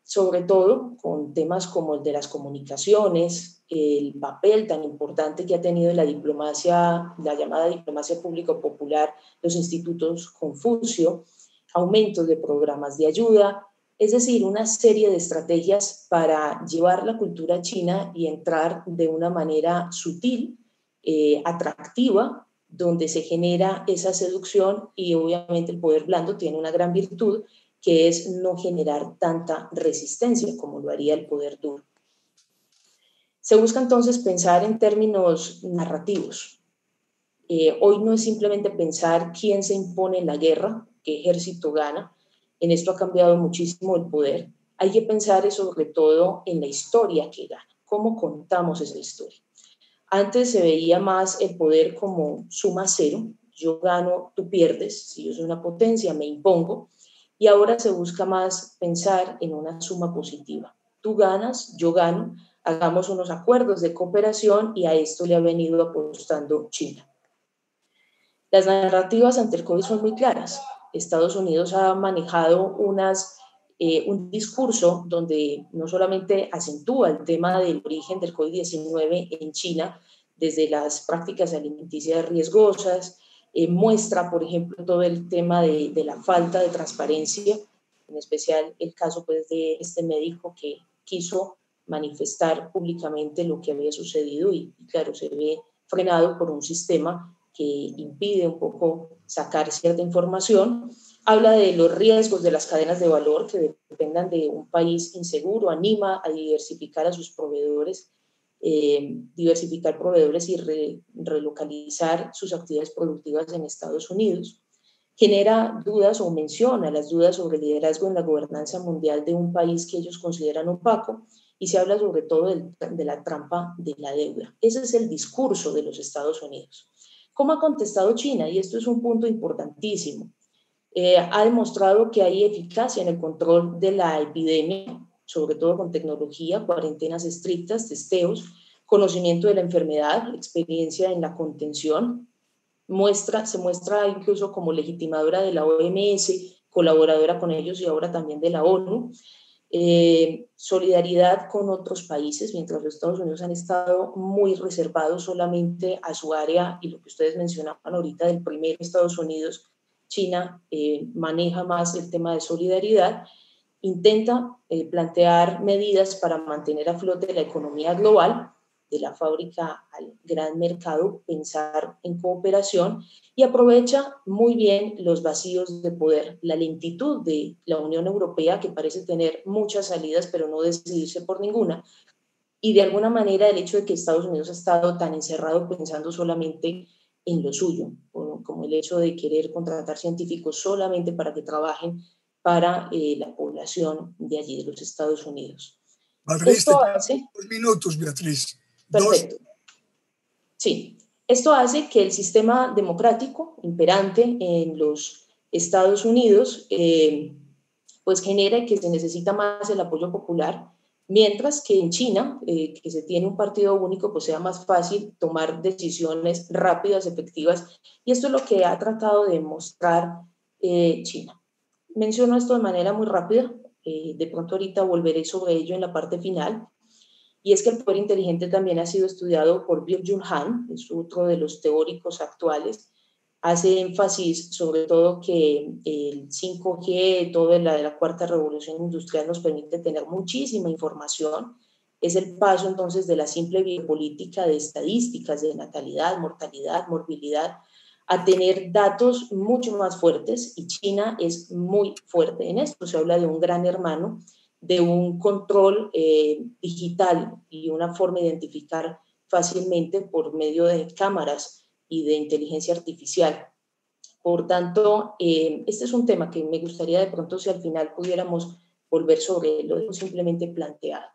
S5: Sobre todo con temas como el de las comunicaciones, el papel tan importante que ha tenido la diplomacia, la llamada diplomacia público-popular, los institutos Confucio, aumentos de programas de ayuda, es decir, una serie de estrategias para llevar la cultura china y entrar de una manera sutil, atractiva, donde se genera esa seducción, y obviamente el poder blando tiene una gran virtud, que es no generar tanta resistencia como lo haría el poder duro. Se busca entonces pensar en términos narrativos. Hoy no es simplemente pensar quién se impone en la guerra, qué ejército gana. En esto ha cambiado muchísimo el poder. Hay que pensar sobre todo en la historia que gana, cómo contamos esa historia. Antes se veía más el poder como suma cero: yo gano, tú pierdes, si yo soy una potencia me impongo. Y ahora se busca más pensar en una suma positiva: tú ganas, yo gano, hagamos unos acuerdos de cooperación, y a esto le ha venido apostando China. Las narrativas ante el COVID son muy claras. Estados Unidos ha manejado un discurso donde no solamente acentúa el tema del origen del COVID-19 en China, desde las prácticas alimenticias riesgosas, muestra, por ejemplo, todo el tema de la falta de transparencia, en especial el caso pues, de este médico que quiso manifestar públicamente lo que había sucedido, y claro, se ve frenado por un sistema que impide un poco sacar cierta información. Habla de los riesgos de las cadenas de valor que dependan de un país inseguro, anima a diversificar a sus proveedores, diversificar proveedores y relocalizar sus actividades productivas en Estados Unidos. Genera dudas o menciona las dudas sobre el liderazgo en la gobernanza mundial de un país que ellos consideran opaco, y se habla sobre todo de la trampa de la deuda. Ese es el discurso de los Estados Unidos. ¿Cómo ha contestado China? Y esto es un punto importantísimo. Ha demostrado que hay eficacia en el control de la epidemia, sobre todo con tecnología, cuarentenas estrictas, testeos, conocimiento de la enfermedad, experiencia en la contención. Se muestra incluso como legitimadora de la OMS, colaboradora con ellos y ahora también de la ONU. Solidaridad con otros países, mientras los Estados Unidos han estado muy reservados solamente a su área, y lo que ustedes mencionaban ahorita del primero Estados Unidos, China maneja más el tema de solidaridad, intenta plantear medidas para mantener a flote la economía global, de la fábrica al gran mercado, pensar en cooperación, y aprovecha muy bien los vacíos de poder, la lentitud de la Unión Europea, que parece tener muchas salidas pero no decidirse por ninguna, y de alguna manera el hecho de que Estados Unidos ha estado tan encerrado pensando solamente en lo suyo, como el hecho de querer contratar científicos solamente para que trabajen para la población de allí, de los Estados Unidos.
S3: Beatriz,
S5: Esto hace...
S3: 2 minutos, Beatriz.
S5: Perfecto. Sí, esto hace que el sistema democrático imperante en los Estados Unidos pues genere que se necesita más el apoyo popular, mientras que en China, que se tiene un partido único, pues sea más fácil tomar decisiones rápidas, efectivas, y esto es lo que ha tratado de mostrar China. Menciono esto de manera muy rápida, de pronto ahorita volveré sobre ello en la parte final, y es que el poder inteligente también ha sido estudiado por Byung-Chul Han, es otro de los teóricos actuales. Hace énfasis sobre todo que el 5G, todo de la cuarta revolución industrial nos permite tener muchísima información. Es el paso entonces de la simple biopolítica de estadísticas de natalidad, mortalidad, morbilidad, a tener datos mucho más fuertes, y China es muy fuerte en esto. Se habla de un gran hermano, de un control digital y una forma de identificar fácilmente por medio de cámaras y de inteligencia artificial. Por tanto, este es un tema que me gustaría de pronto, si al final pudiéramos volver sobre él, lo simplemente planteado.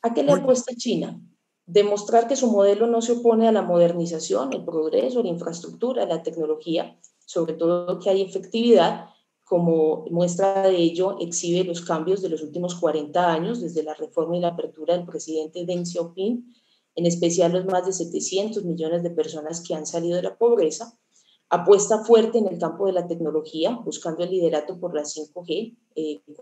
S5: ¿A qué le apuesta China? Demostrar que su modelo no se opone a la modernización, el progreso, la infraestructura, la tecnología, sobre todo que hay efectividad. Como muestra de ello, exhibe los cambios de los últimos 40 años, desde la reforma y la apertura del presidente Deng Xiaoping, en especial los más de 700 millones de personas que han salido de la pobreza. Apuesta fuerte en el campo de la tecnología, buscando el liderato por la 5G.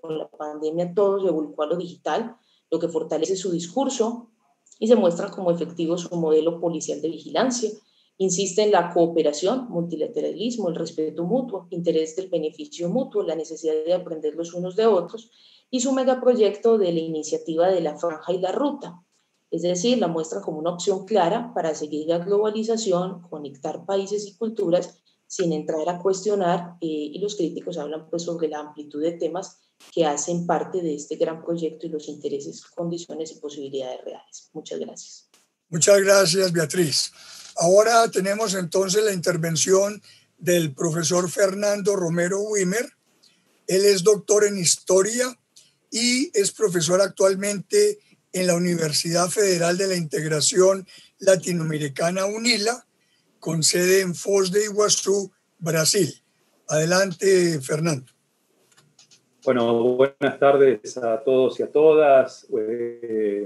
S5: Con la pandemia todo se volcó a lo digital, lo que fortalece su discurso y se muestra como efectivo su modelo policial de vigilancia. Insiste en la cooperación, multilateralismo, el respeto mutuo, interés del beneficio mutuo, la necesidad de aprender los unos de otros, y su megaproyecto de la iniciativa de la franja y la ruta. Es decir, la muestra como una opción clara para seguir la globalización, conectar países y culturas sin entrar a cuestionar, y los críticos hablan pues sobre la amplitud de temas que hacen parte de este gran proyecto y los intereses, condiciones y posibilidades reales. Muchas gracias.
S3: Muchas gracias, Beatriz. Ahora tenemos entonces la intervención del profesor Fernando Romero Wimmer. Él es doctor en Historia y es profesor actualmente en la Universidad Federal de la Integración Latinoamericana UNILA, con sede en Foz de Iguazú, Brasil. Adelante, Fernando.
S6: Bueno, buenas tardes a todos y a todas.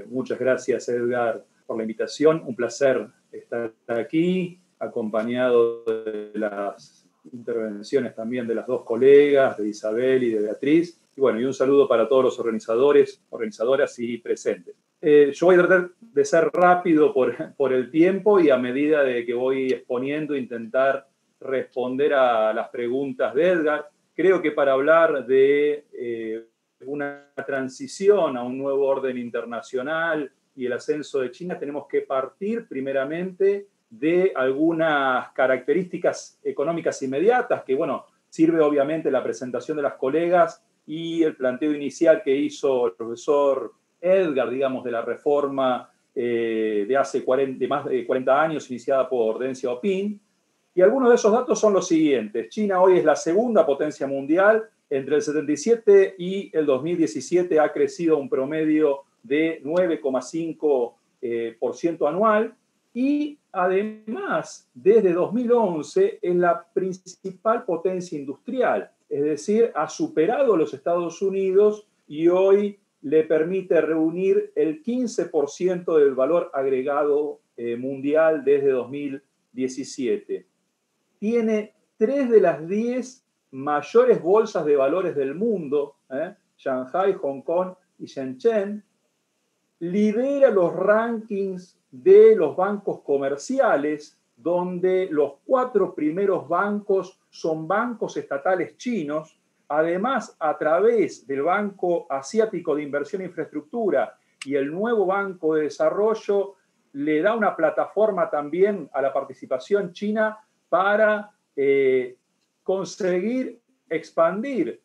S6: Muchas gracias, Edgar, por la invitación. Un placer estar aquí, acompañado de las intervenciones también de las dos colegas, de Isabel y de Beatriz. Y bueno, y un saludo para todos los organizadores, organizadoras y presentes. Yo voy a tratar de ser rápido por el tiempo, y a medida de que voy exponiendo, intentar responder a las preguntas de Edgar. Creo que para hablar de una transición a un nuevo orden internacional y el ascenso de China, tenemos que partir primeramente de algunas características económicas inmediatas, que bueno, sirve obviamente la presentación de las colegas y el planteo inicial que hizo el profesor Edgar, digamos, de la reforma de más de 40 años iniciada por Deng Xiaoping. Y algunos de esos datos son los siguientes. China hoy es la segunda potencia mundial. Entre el 77 y el 2017 ha crecido un promedio de 9,5% anual. Y además, desde 2011 es la principal potencia industrial. Es decir, ha superado a los Estados Unidos y hoy le permite reunir el 15% del valor agregado mundial desde 2017. Tiene 3 de las 10 mayores bolsas de valores del mundo, Shanghai, Hong Kong y Shenzhen. Lidera los rankings de los bancos comerciales, donde los 4 primeros bancos son bancos estatales chinos. Además, a través del Banco Asiático de Inversión e Infraestructura y el nuevo Banco de Desarrollo, le da una plataforma también a la participación china para conseguir expandir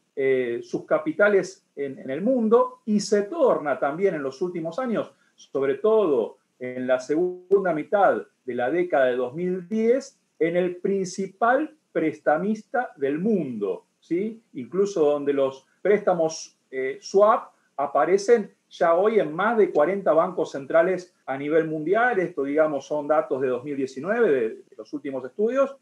S6: sus capitales en el mundo, y se torna también en los últimos años, sobre todo en la segunda mitad de la década de 2010, en el principal prestamista del mundo, ¿sí? Incluso donde los préstamos swap aparecen ya hoy en más de 40 bancos centrales a nivel mundial. Esto, digamos, son datos de 2019, de los últimos estudios,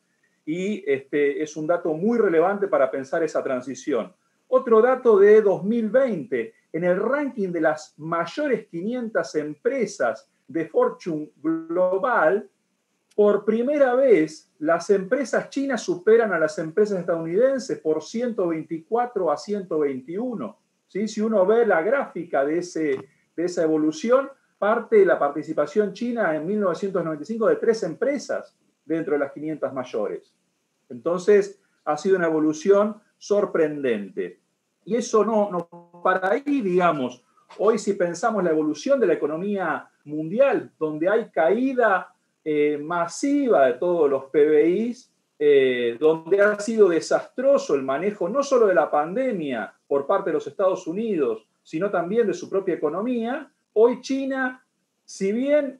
S6: y es un dato muy relevante para pensar esa transición. Otro dato de 2020, en el ranking de las mayores 500 empresas de Fortune Global, por primera vez las empresas chinas superan a las empresas estadounidenses por 124 a 121. ¿Sí? Si uno ve la gráfica de esa evolución, parte de la participación china en 1995 de 3 empresas dentro de las 500 mayores. Entonces, ha sido una evolución sorprendente. Y eso no para ahí, digamos. Hoy, si pensamos la evolución de la economía mundial, donde hay caída masiva de todos los PBIs, donde ha sido desastroso el manejo no solo de la pandemia por parte de los Estados Unidos, sino también de su propia economía, hoy China, si bien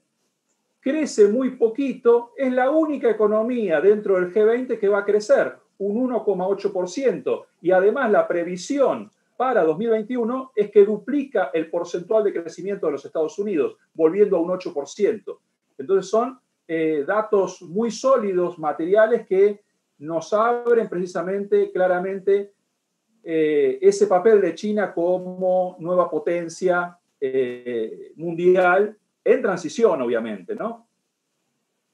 S6: crece muy poquito, es la única economía dentro del G20 que va a crecer un 1,8%, y además la previsión para 2021 es que duplica el porcentual de crecimiento de los Estados Unidos, volviendo a un 8%. Entonces son datos muy sólidos, materiales, que nos abren precisamente, claramente, ese papel de China como nueva potencia mundial, en transición, obviamente, ¿no?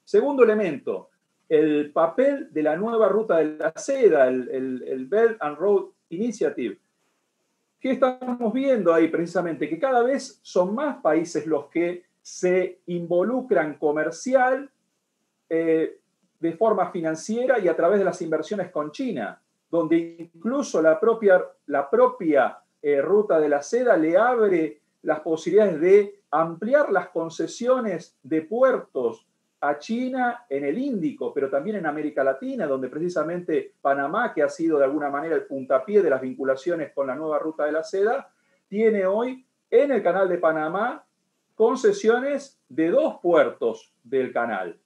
S6: Segundo elemento, el papel de la nueva ruta de la seda, el Belt and Road Initiative. ¿Qué estamos viendo ahí precisamente? Que cada vez son más países los que se involucran comercial, de forma financiera y a través de las inversiones con China, donde incluso la propia ruta de la seda le abre las posibilidades de ampliar las concesiones de puertos a China en el Índico, pero también en América Latina, donde precisamente Panamá, que ha sido de alguna manera el puntapié de las vinculaciones con la nueva ruta de la seda, tiene hoy en el canal de Panamá concesiones de 2 puertos del canal.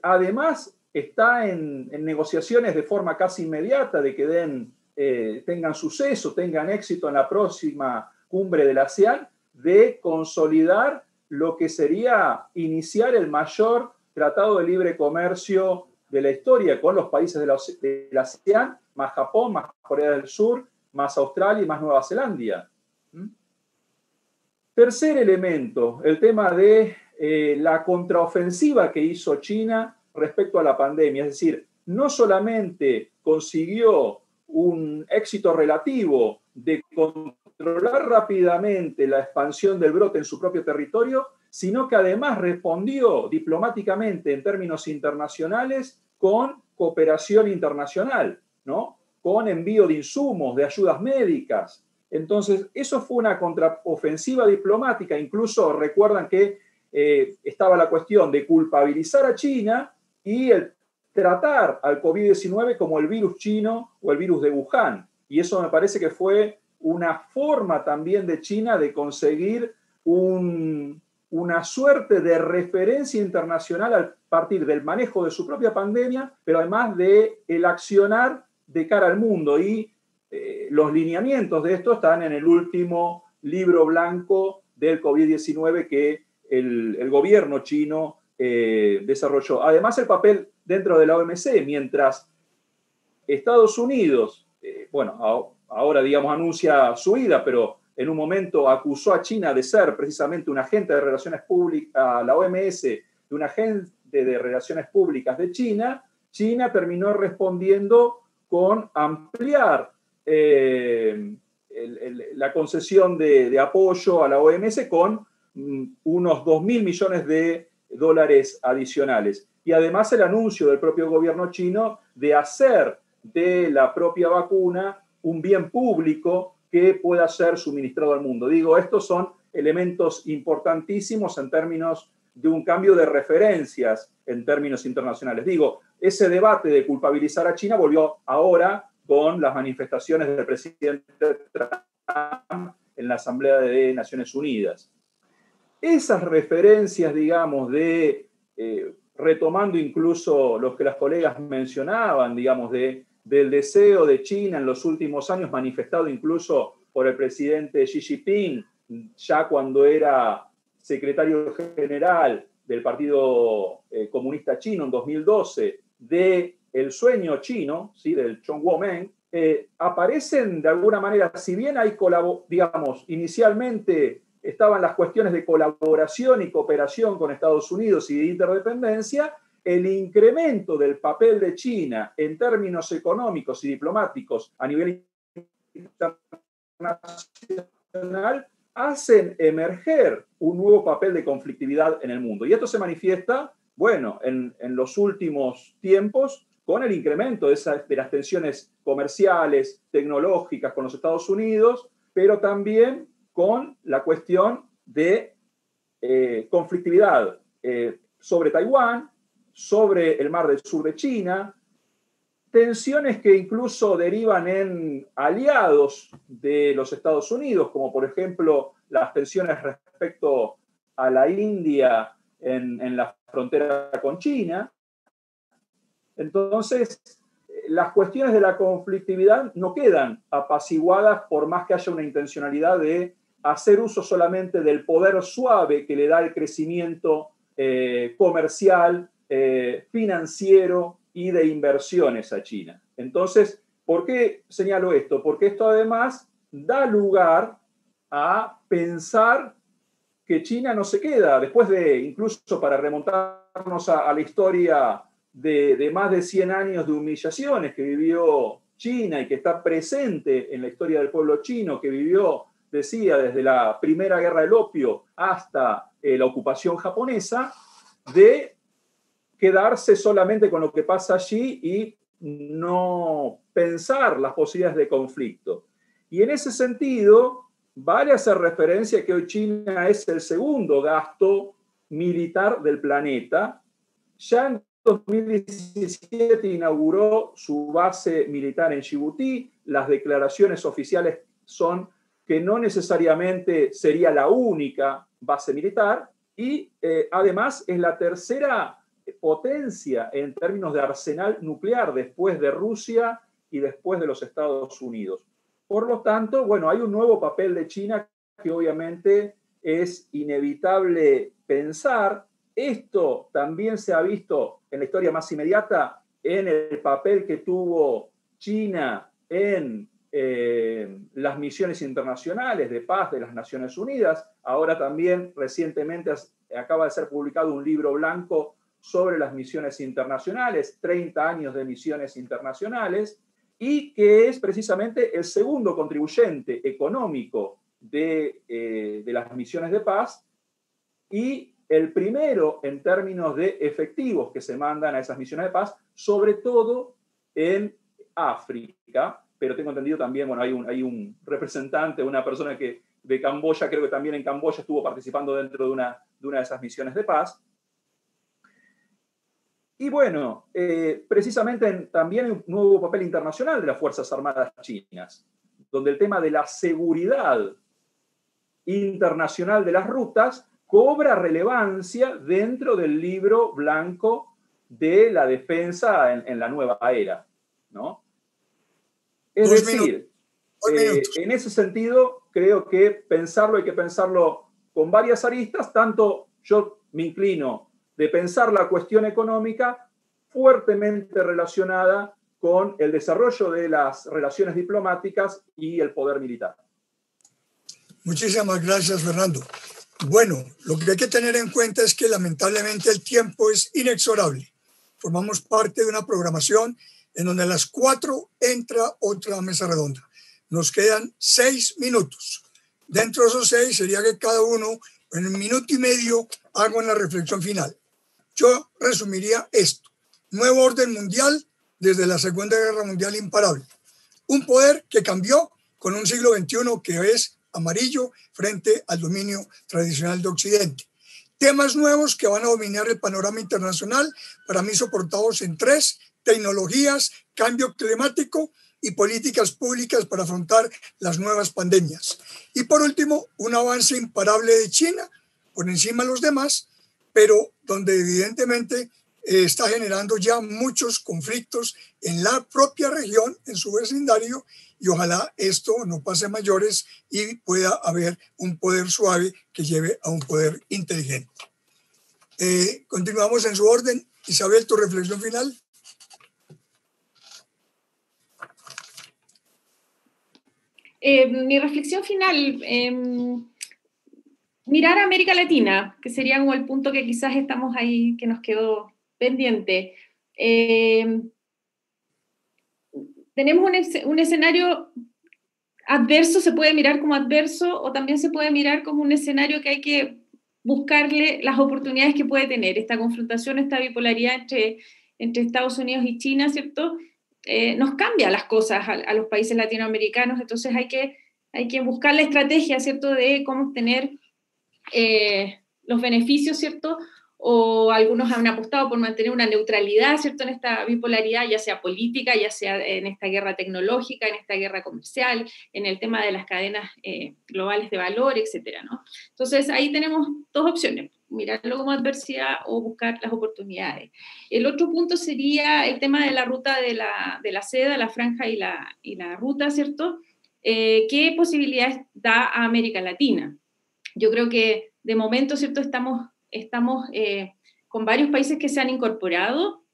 S6: Además, está en negociaciones de forma casi inmediata de que tengan suceso, tengan éxito en la próxima cumbre del ASEAN, de consolidar lo que sería iniciar el mayor tratado de libre comercio de la historia con los países de la ASEAN, más Japón, más Corea del Sur, más Australia y más Nueva Zelanda. Tercer elemento, el tema de la contraofensiva que hizo China respecto a la pandemia. Es decir, no solamente consiguió un éxito relativo de controlar rápidamente la expansión del brote en su propio territorio, sino que además respondió diplomáticamente en términos internacionales con cooperación internacional, ¿no? Con envío de insumos, de ayudas médicas. Entonces, eso fue una contraofensiva diplomática. Incluso recuerdan que estaba la cuestión de culpabilizar a China y el tratar al COVID-19 como el virus chino o el virus de Wuhan. Y eso me parece que fue una forma también de China de conseguir una suerte de referencia internacional a partir del manejo de su propia pandemia, pero además del accionar de cara al mundo. Y los lineamientos de esto están en el último libro blanco del COVID-19 que el gobierno chino desarrolló. Además, el papel dentro de la OMC, mientras Estados Unidos, ahora digamos anuncia su ida, pero en un momento acusó a China de ser precisamente un agente de relaciones públicas, a la OMS, de un agente de relaciones públicas de China, China terminó respondiendo con ampliar la concesión de apoyo a la OMS con unos 2.000 millones de dólares adicionales. Y además el anuncio del propio gobierno chino de hacer de la propia vacuna un bien público que pueda ser suministrado al mundo. Digo, estos son elementos importantísimos en términos de un cambio de referencias en términos internacionales. Digo, ese debate de culpabilizar a China volvió ahora con las manifestaciones del presidente Trump en la Asamblea de Naciones Unidas. Esas referencias, digamos, retomando incluso los que las colegas mencionaban, digamos, del deseo de China en los últimos años, manifestado incluso por el presidente Xi Jinping, ya cuando era secretario general del Partido Comunista Chino en 2012, del sueño chino, ¿sí?, del Chongguomen, aparecen de alguna manera, si bien hay, digamos, inicialmente estaban las cuestiones de colaboración y cooperación con Estados Unidos y de interdependencia, el incremento del papel de China en términos económicos y diplomáticos a nivel internacional hacen emerger un nuevo papel de conflictividad en el mundo. Y esto se manifiesta, bueno, en los últimos tiempos con el incremento de las tensiones comerciales, tecnológicas con los Estados Unidos, pero también con la cuestión de conflictividad sobre Taiwán, sobre el Mar del Sur de China, tensiones que incluso derivan en aliados de los Estados Unidos, como por ejemplo las tensiones respecto a la India en la frontera con China. Entonces, las cuestiones de la conflictividad no quedan apaciguadas por más que haya una intencionalidad de hacer uso solamente del poder suave que le da el crecimiento comercial, financiero y de inversiones a China. Entonces, ¿por qué señalo esto? Porque esto además da lugar a pensar que China no se queda, después de, incluso para remontarnos a la historia de más de 100 años de humillaciones que vivió China y que está presente en la historia del pueblo chino, que vivió, decía, desde la Primera Guerra del Opio hasta la ocupación japonesa, de quedarse solamente con lo que pasa allí y no pensar las posibilidades de conflicto. Y en ese sentido, vale hacer referencia que hoy China es el segundo gasto militar del planeta. Ya en 2017 inauguró su base militar en Djibouti. Las declaraciones oficiales son que no necesariamente sería la única base militar y además es la tercera potencia en términos de arsenal nuclear después de Rusia y después de los Estados Unidos. Por lo tanto, bueno, hay un nuevo papel de China que obviamente es inevitable pensar. Esto también se ha visto en la historia más inmediata en el papel que tuvo China en las misiones internacionales de paz de las Naciones Unidas. Ahora también recientemente acaba de ser publicado un libro blanco sobre las misiones internacionales, 30 años de misiones internacionales, y que es precisamente el segundo contribuyente económico de las misiones de paz y el primero en términos de efectivos que se mandan a esas misiones de paz, sobre todo en África, pero tengo entendido también, bueno, hay un representante, una persona que de Camboya, creo que también en Camboya estuvo participando dentro de una de esas misiones de paz. Y bueno, precisamente también hay un nuevo papel internacional de las Fuerzas Armadas chinas, donde el tema de la seguridad internacional de las rutas cobra relevancia dentro del libro blanco de la defensa en la nueva era, ¿no? Es decir, en ese sentido, creo que hay que pensarlo con varias aristas, tanto yo me inclino de pensar la cuestión económica fuertemente relacionada con el desarrollo de las relaciones diplomáticas y el poder militar.
S3: Muchísimas gracias, Fernando. Bueno, lo que hay que tener en cuenta es que lamentablemente el tiempo es inexorable. Formamos parte de una programación en donde a las 4 entra otra mesa redonda. Nos quedan 6 minutos. Dentro de esos 6 sería que cada uno en 1 minuto y medio haga una reflexión final. Yo resumiría esto. Nuevo orden mundial desde la Segunda Guerra Mundial imparable. Un poder que cambió con un siglo XXI que es amarillo frente al dominio tradicional de Occidente. Temas nuevos que van a dominar el panorama internacional, para mí soportados en 3: tecnologías, cambio climático y políticas públicas para afrontar las nuevas pandemias. Y por último, un avance imparable de China, por encima de los demás, pero donde evidentemente está generando ya muchos conflictos en la propia región, en su vecindario, y ojalá esto no pase a mayores y pueda haber un poder suave que lleve a un poder inteligente. Continuamos en su orden. Isabel, tu reflexión final.
S4: Mi reflexión final, mirar a América Latina, que sería como el punto que quizás estamos ahí, que nos quedó pendiente. Tenemos un escenario adverso, se puede mirar como adverso, o también se puede mirar como un escenario que hay que buscarle las oportunidades que puede tener. Esta confrontación, esta bipolaridad entre Estados Unidos y China, ¿cierto?, nos cambia las cosas a los países latinoamericanos, entonces hay que buscar la estrategia, ¿cierto?, de cómo obtener los beneficios, ¿cierto?, o algunos han apostado por mantener una neutralidad, ¿cierto?, en esta bipolaridad, ya sea política, ya sea en esta guerra tecnológica, en esta guerra comercial, en el tema de las cadenas globales de valor, etcétera, ¿no? Entonces ahí tenemos dos opciones: mirarlo como adversidad o buscar las oportunidades. El otro punto sería el tema de la ruta de la seda, la franja y la ruta, ¿cierto? ¿Qué posibilidades da a América Latina? Yo creo que de momento, ¿cierto?, estamos con varios países que se han incorporado,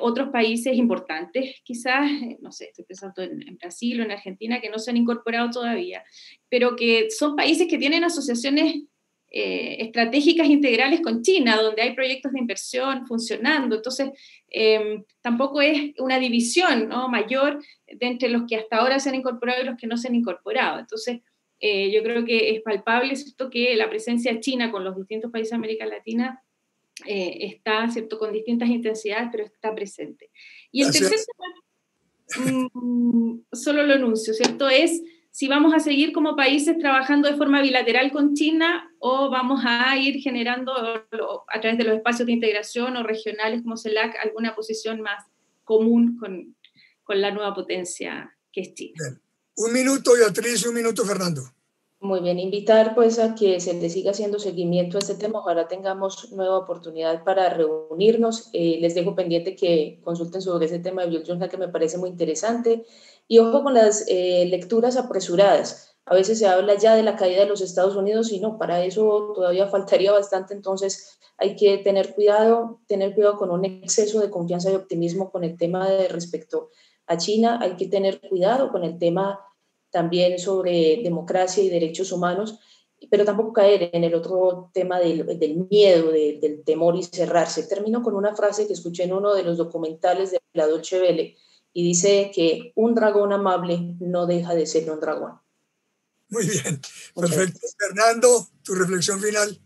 S4: otros países importantes, quizás, no sé, estoy pensando en Brasil o en Argentina, que no se han incorporado todavía, pero que son países que tienen asociaciones estratégicas integrales con China, donde hay proyectos de inversión funcionando. Entonces, tampoco es una división, ¿no?, mayor de entre los que hasta ahora se han incorporado y los que no se han incorporado. Entonces, yo creo que es palpable, ¿cierto?, que la presencia china con los distintos países de América Latina está, ¿cierto?, con distintas intensidades, pero está presente. Y el tercer tema, solo lo anuncio, ¿cierto?, es si vamos a seguir como países trabajando de forma bilateral con China o vamos a ir generando a través de los espacios de integración o regionales como CELAC alguna posición más común con la nueva potencia que es China.
S3: Bien. 1 minuto, Beatriz, y 1 minuto, Fernando.
S5: Muy bien, invitar pues a que se le siga haciendo seguimiento a este tema. Ojalá tengamos nueva oportunidad para reunirnos. Les dejo pendiente que consulten sobre ese tema de biojournal, que me parece muy interesante. Y ojo con las lecturas apresuradas. A veces se habla ya de la caída de los Estados Unidos y no, para eso todavía faltaría bastante. Entonces hay que tener cuidado con un exceso de confianza y optimismo con el tema de respecto a China. Hay que tener cuidado con el tema también sobre democracia y derechos humanos, pero tampoco caer en el otro tema del miedo, del temor y cerrarse. Termino con una frase que escuché en uno de los documentales de la Deutsche Welle y dice que un dragón amable no deja de ser un dragón.
S3: Muy bien, perfecto. Fernando, tu reflexión final.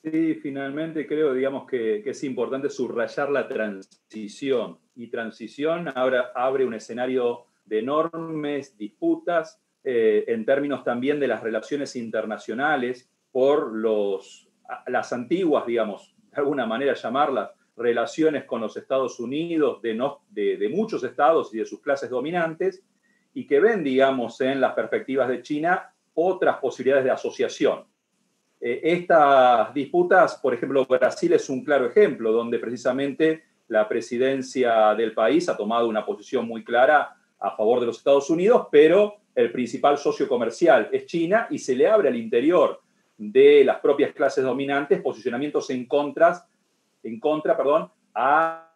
S6: Sí, finalmente creo, digamos, que es importante subrayar la transición. Y transición ahora abre un escenario de enormes disputas en términos también de las relaciones internacionales por las antiguas, digamos, de alguna manera llamarlas, relaciones con los Estados Unidos, de muchos estados y de sus clases dominantes, y que ven, digamos, en las perspectivas de China otras posibilidades de asociación. Estas disputas, por ejemplo, Brasil es un claro ejemplo, donde precisamente la presidencia del país ha tomado una posición muy clara a favor de los Estados Unidos, pero el principal socio comercial es China y se le abre al interior de las propias clases dominantes posicionamientos en contra, a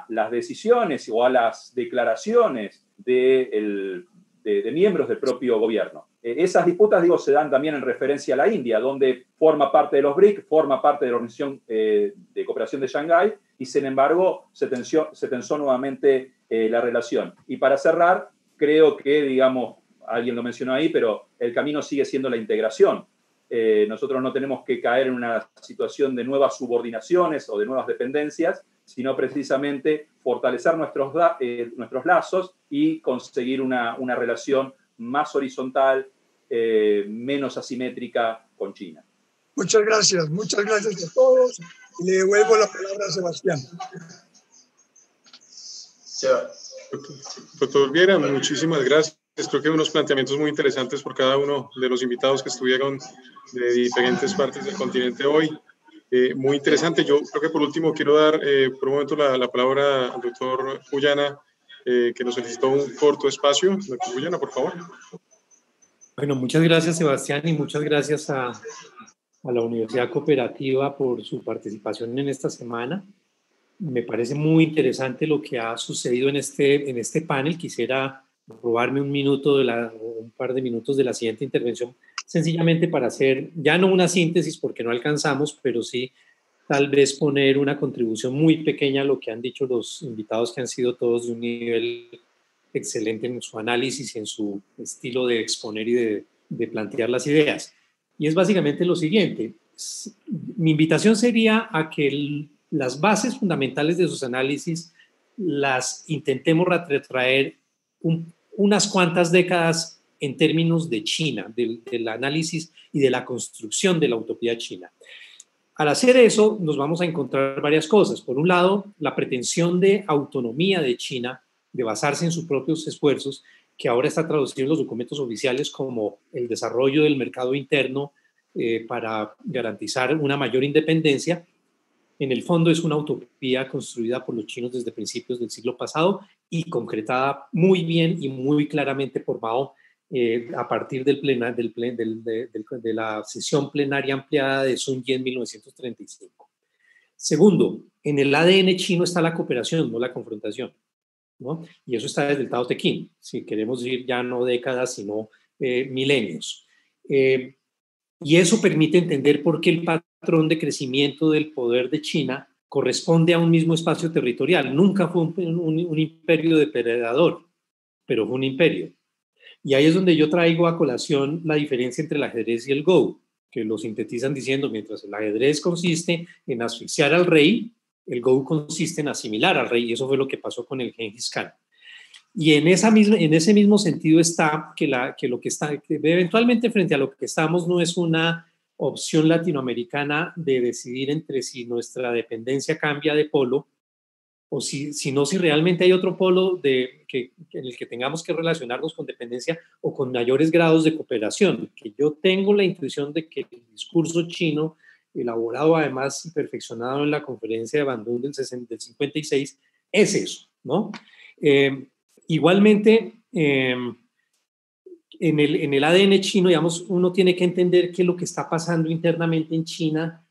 S6: las decisiones o a las declaraciones de miembros del propio gobierno. Esas disputas, digo, se dan también en referencia a la India, donde forma parte de los BRIC, forma parte de la Organización de Cooperación de Shanghái, y sin embargo se tensó nuevamente la relación. Y para cerrar, creo que, digamos, alguien lo mencionó ahí, pero el camino sigue siendo la integración. Nosotros no tenemos que caer en una situación de nuevas subordinaciones o de nuevas dependencias, sino precisamente fortalecer nuestros lazos y conseguir una relación más horizontal, menos asimétrica con China.
S3: Muchas gracias a todos. Y le devuelvo la palabra a Sebastián.
S2: Doctor Viera, muchísimas gracias. Creo que unos planteamientos muy interesantes por cada uno de los invitados que estuvieron de diferentes partes del continente hoy. Muy interesante. Yo creo que por último quiero dar por un momento la palabra al doctor Uyana, que nos solicitó un corto espacio. Doctor Uyana, por favor.
S7: Bueno, muchas gracias, Sebastián, y muchas gracias a la Universidad Cooperativa por su participación en esta semana. Me parece muy interesante lo que ha sucedido en este panel. Quisiera robarme un par de minutos de la siguiente intervención, sencillamente para hacer, ya no una síntesis porque no alcanzamos, pero sí tal vez poner una contribución muy pequeña a lo que han dicho los invitados, que han sido todos de un nivel excelente en su análisis y en su estilo de exponer y de plantear las ideas. Y es básicamente lo siguiente. Mi invitación sería a que las bases fundamentales de sus análisis las intentemos retrotraer unas cuantas décadas en términos de China, del análisis y de la construcción de la utopía china. Al hacer eso, nos vamos a encontrar varias cosas. Por un lado, la pretensión de autonomía de China, de basarse en sus propios esfuerzos, que ahora está traducido en los documentos oficiales como el desarrollo del mercado interno para garantizar una mayor independencia. En el fondo es una utopía construida por los chinos desde principios del siglo pasado y concretada muy bien y muy claramente por Mao a partir de la sesión plenaria ampliada de Sun Yat en 1935. Segundo, en el ADN chino está la cooperación, no la confrontación, ¿no? Y eso está desde el Tao Te Ching, si queremos decir ya no décadas, sino milenios. Y eso permite entender por qué el patrón de crecimiento del poder de China corresponde a un mismo espacio territorial. Nunca fue un imperio depredador, pero fue un imperio. Y ahí es donde yo traigo a colación la diferencia entre el ajedrez y el Go, que lo sintetizan diciendo, mientras el ajedrez consiste en asfixiar al rey, el Go consiste en asimilar al rey, y eso fue lo que pasó con el Gengis Khan. Y en ese mismo sentido está que eventualmente frente a lo que estamos no es una opción latinoamericana de decidir entre si nuestra dependencia cambia de polo o si realmente hay otro polo en el que tengamos que relacionarnos con dependencia o con mayores grados de cooperación. Que yo tengo la intuición de que el discurso chino, elaborado además y perfeccionado en la conferencia de Bandung del 56, es eso, ¿no? Igualmente, en el ADN chino, digamos, uno tiene que entender qué es lo que está pasando internamente en China,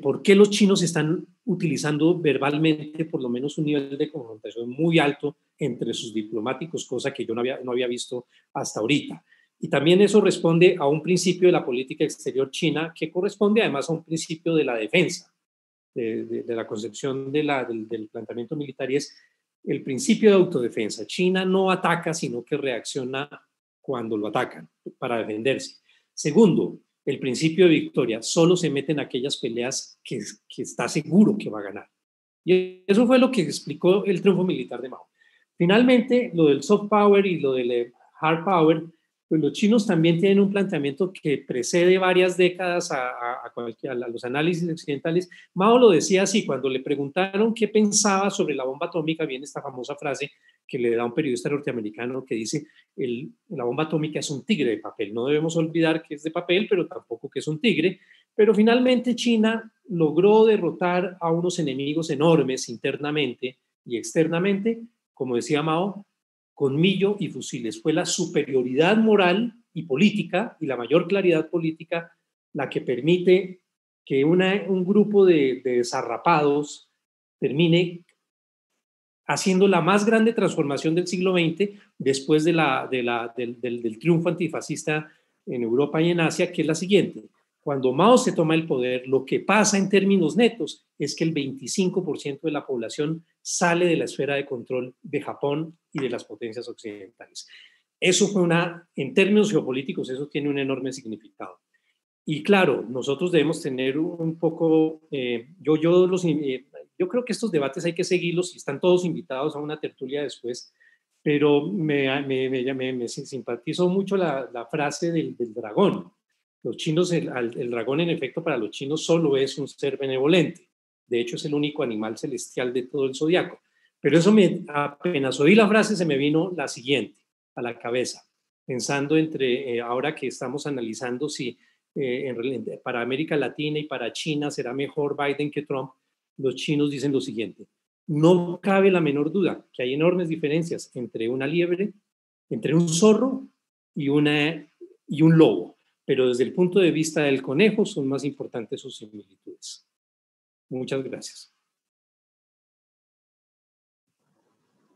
S7: por qué los chinos están utilizando verbalmente por lo menos un nivel de confrontación muy alto entre sus diplomáticos, cosa que yo no había visto hasta ahorita. Y también eso responde a un principio de la política exterior china que corresponde además a un principio de la defensa, de la concepción del planteamiento militar, y es el principio de autodefensa. China no ataca, sino que reacciona cuando lo atacan para defenderse. Segundo, el principio de victoria. Solo se mete en aquellas peleas que está seguro que va a ganar. Y eso fue lo que explicó el triunfo militar de Mao. Finalmente, lo del soft power y lo del hard power, pues los chinos también tienen un planteamiento que precede varias décadas a los análisis occidentales. Mao lo decía así, cuando le preguntaron qué pensaba sobre la bomba atómica, viene esta famosa frase que le da un periodista norteamericano que dice, la bomba atómica es un tigre de papel. No debemos olvidar que es de papel, pero tampoco que es un tigre. Pero finalmente China logró derrotar a unos enemigos enormes internamente y externamente, como decía Mao, con millo y fusiles. Fue la superioridad moral y política y la mayor claridad política la que permite que un grupo de desarrapados termine haciendo la más grande transformación del siglo XX después del triunfo antifascista en Europa y en Asia, que es la siguiente. Cuando Mao se toma el poder, lo que pasa en términos netos es que el 25% de la población sale de la esfera de control de Japón y de las potencias occidentales. Eso fue en términos geopolíticos, eso tiene un enorme significado. Y claro, nosotros debemos tener un poco, yo creo que estos debates hay que seguirlos y están todos invitados a una tertulia después, pero me simpatizó mucho la frase del dragón. Los chinos, el dragón en efecto para los chinos solo es un ser benevolente. De hecho es el único animal celestial de todo el zodiaco. Pero eso apenas oí la frase se me vino la siguiente a la cabeza, pensando ahora que estamos analizando si para América Latina y para China será mejor Biden que Trump. Los chinos dicen lo siguiente: no cabe la menor duda que hay enormes diferencias entre una liebre, entre un zorro y un lobo, pero desde el punto de vista del conejo son más importantes sus similitudes. Muchas gracias.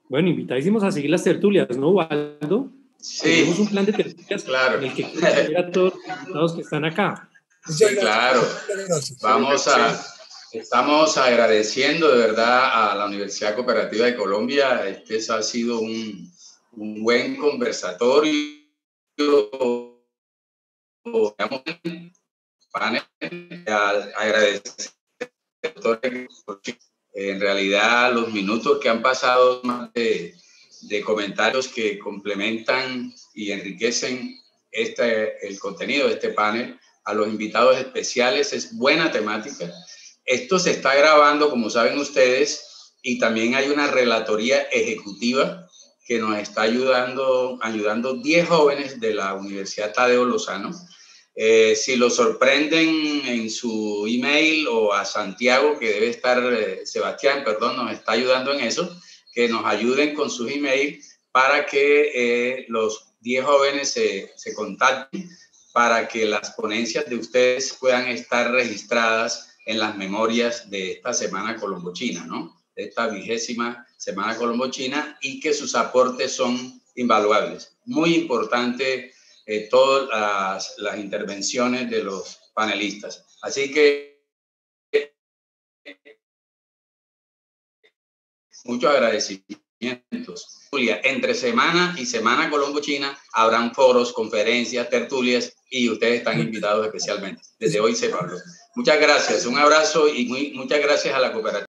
S7: Bueno, invitadísimos a seguir las tertulias, ¿no, Waldo?
S1: Sí.
S7: Tenemos un plan de tertulias, claro, en el que quiero a todos los invitados que están acá.
S1: Sí, claro. Estamos agradeciendo de verdad a la Universidad Cooperativa de Colombia. Este ha sido un buen conversatorio. Agradecer. En realidad, los minutos que han pasado de comentarios que complementan y enriquecen el contenido de este panel, a los invitados especiales, es buena temática. Esto se está grabando, como saben ustedes, y también hay una relatoría ejecutiva que nos está ayudando 10 jóvenes de la Universidad Tadeo Lozano. Si lo sorprenden en su email o a Santiago, que debe estar, Sebastián, perdón, nos está ayudando en eso, que nos ayuden con sus emails para que los 10 jóvenes se contacten para que las ponencias de ustedes puedan estar registradas en las memorias de esta Semana Colombo-China, ¿no? De esta 20ª Semana Colombo-China, y que sus aportes son invaluables. Muy importante todas las intervenciones de los panelistas. Así que muchos agradecimientos. Julia, entre semana y Semana Colombo-China habrán foros, conferencias, tertulias, y ustedes están invitados especialmente. Desde hoy se habló. Muchas gracias, un abrazo y muchas gracias a la cooperativa.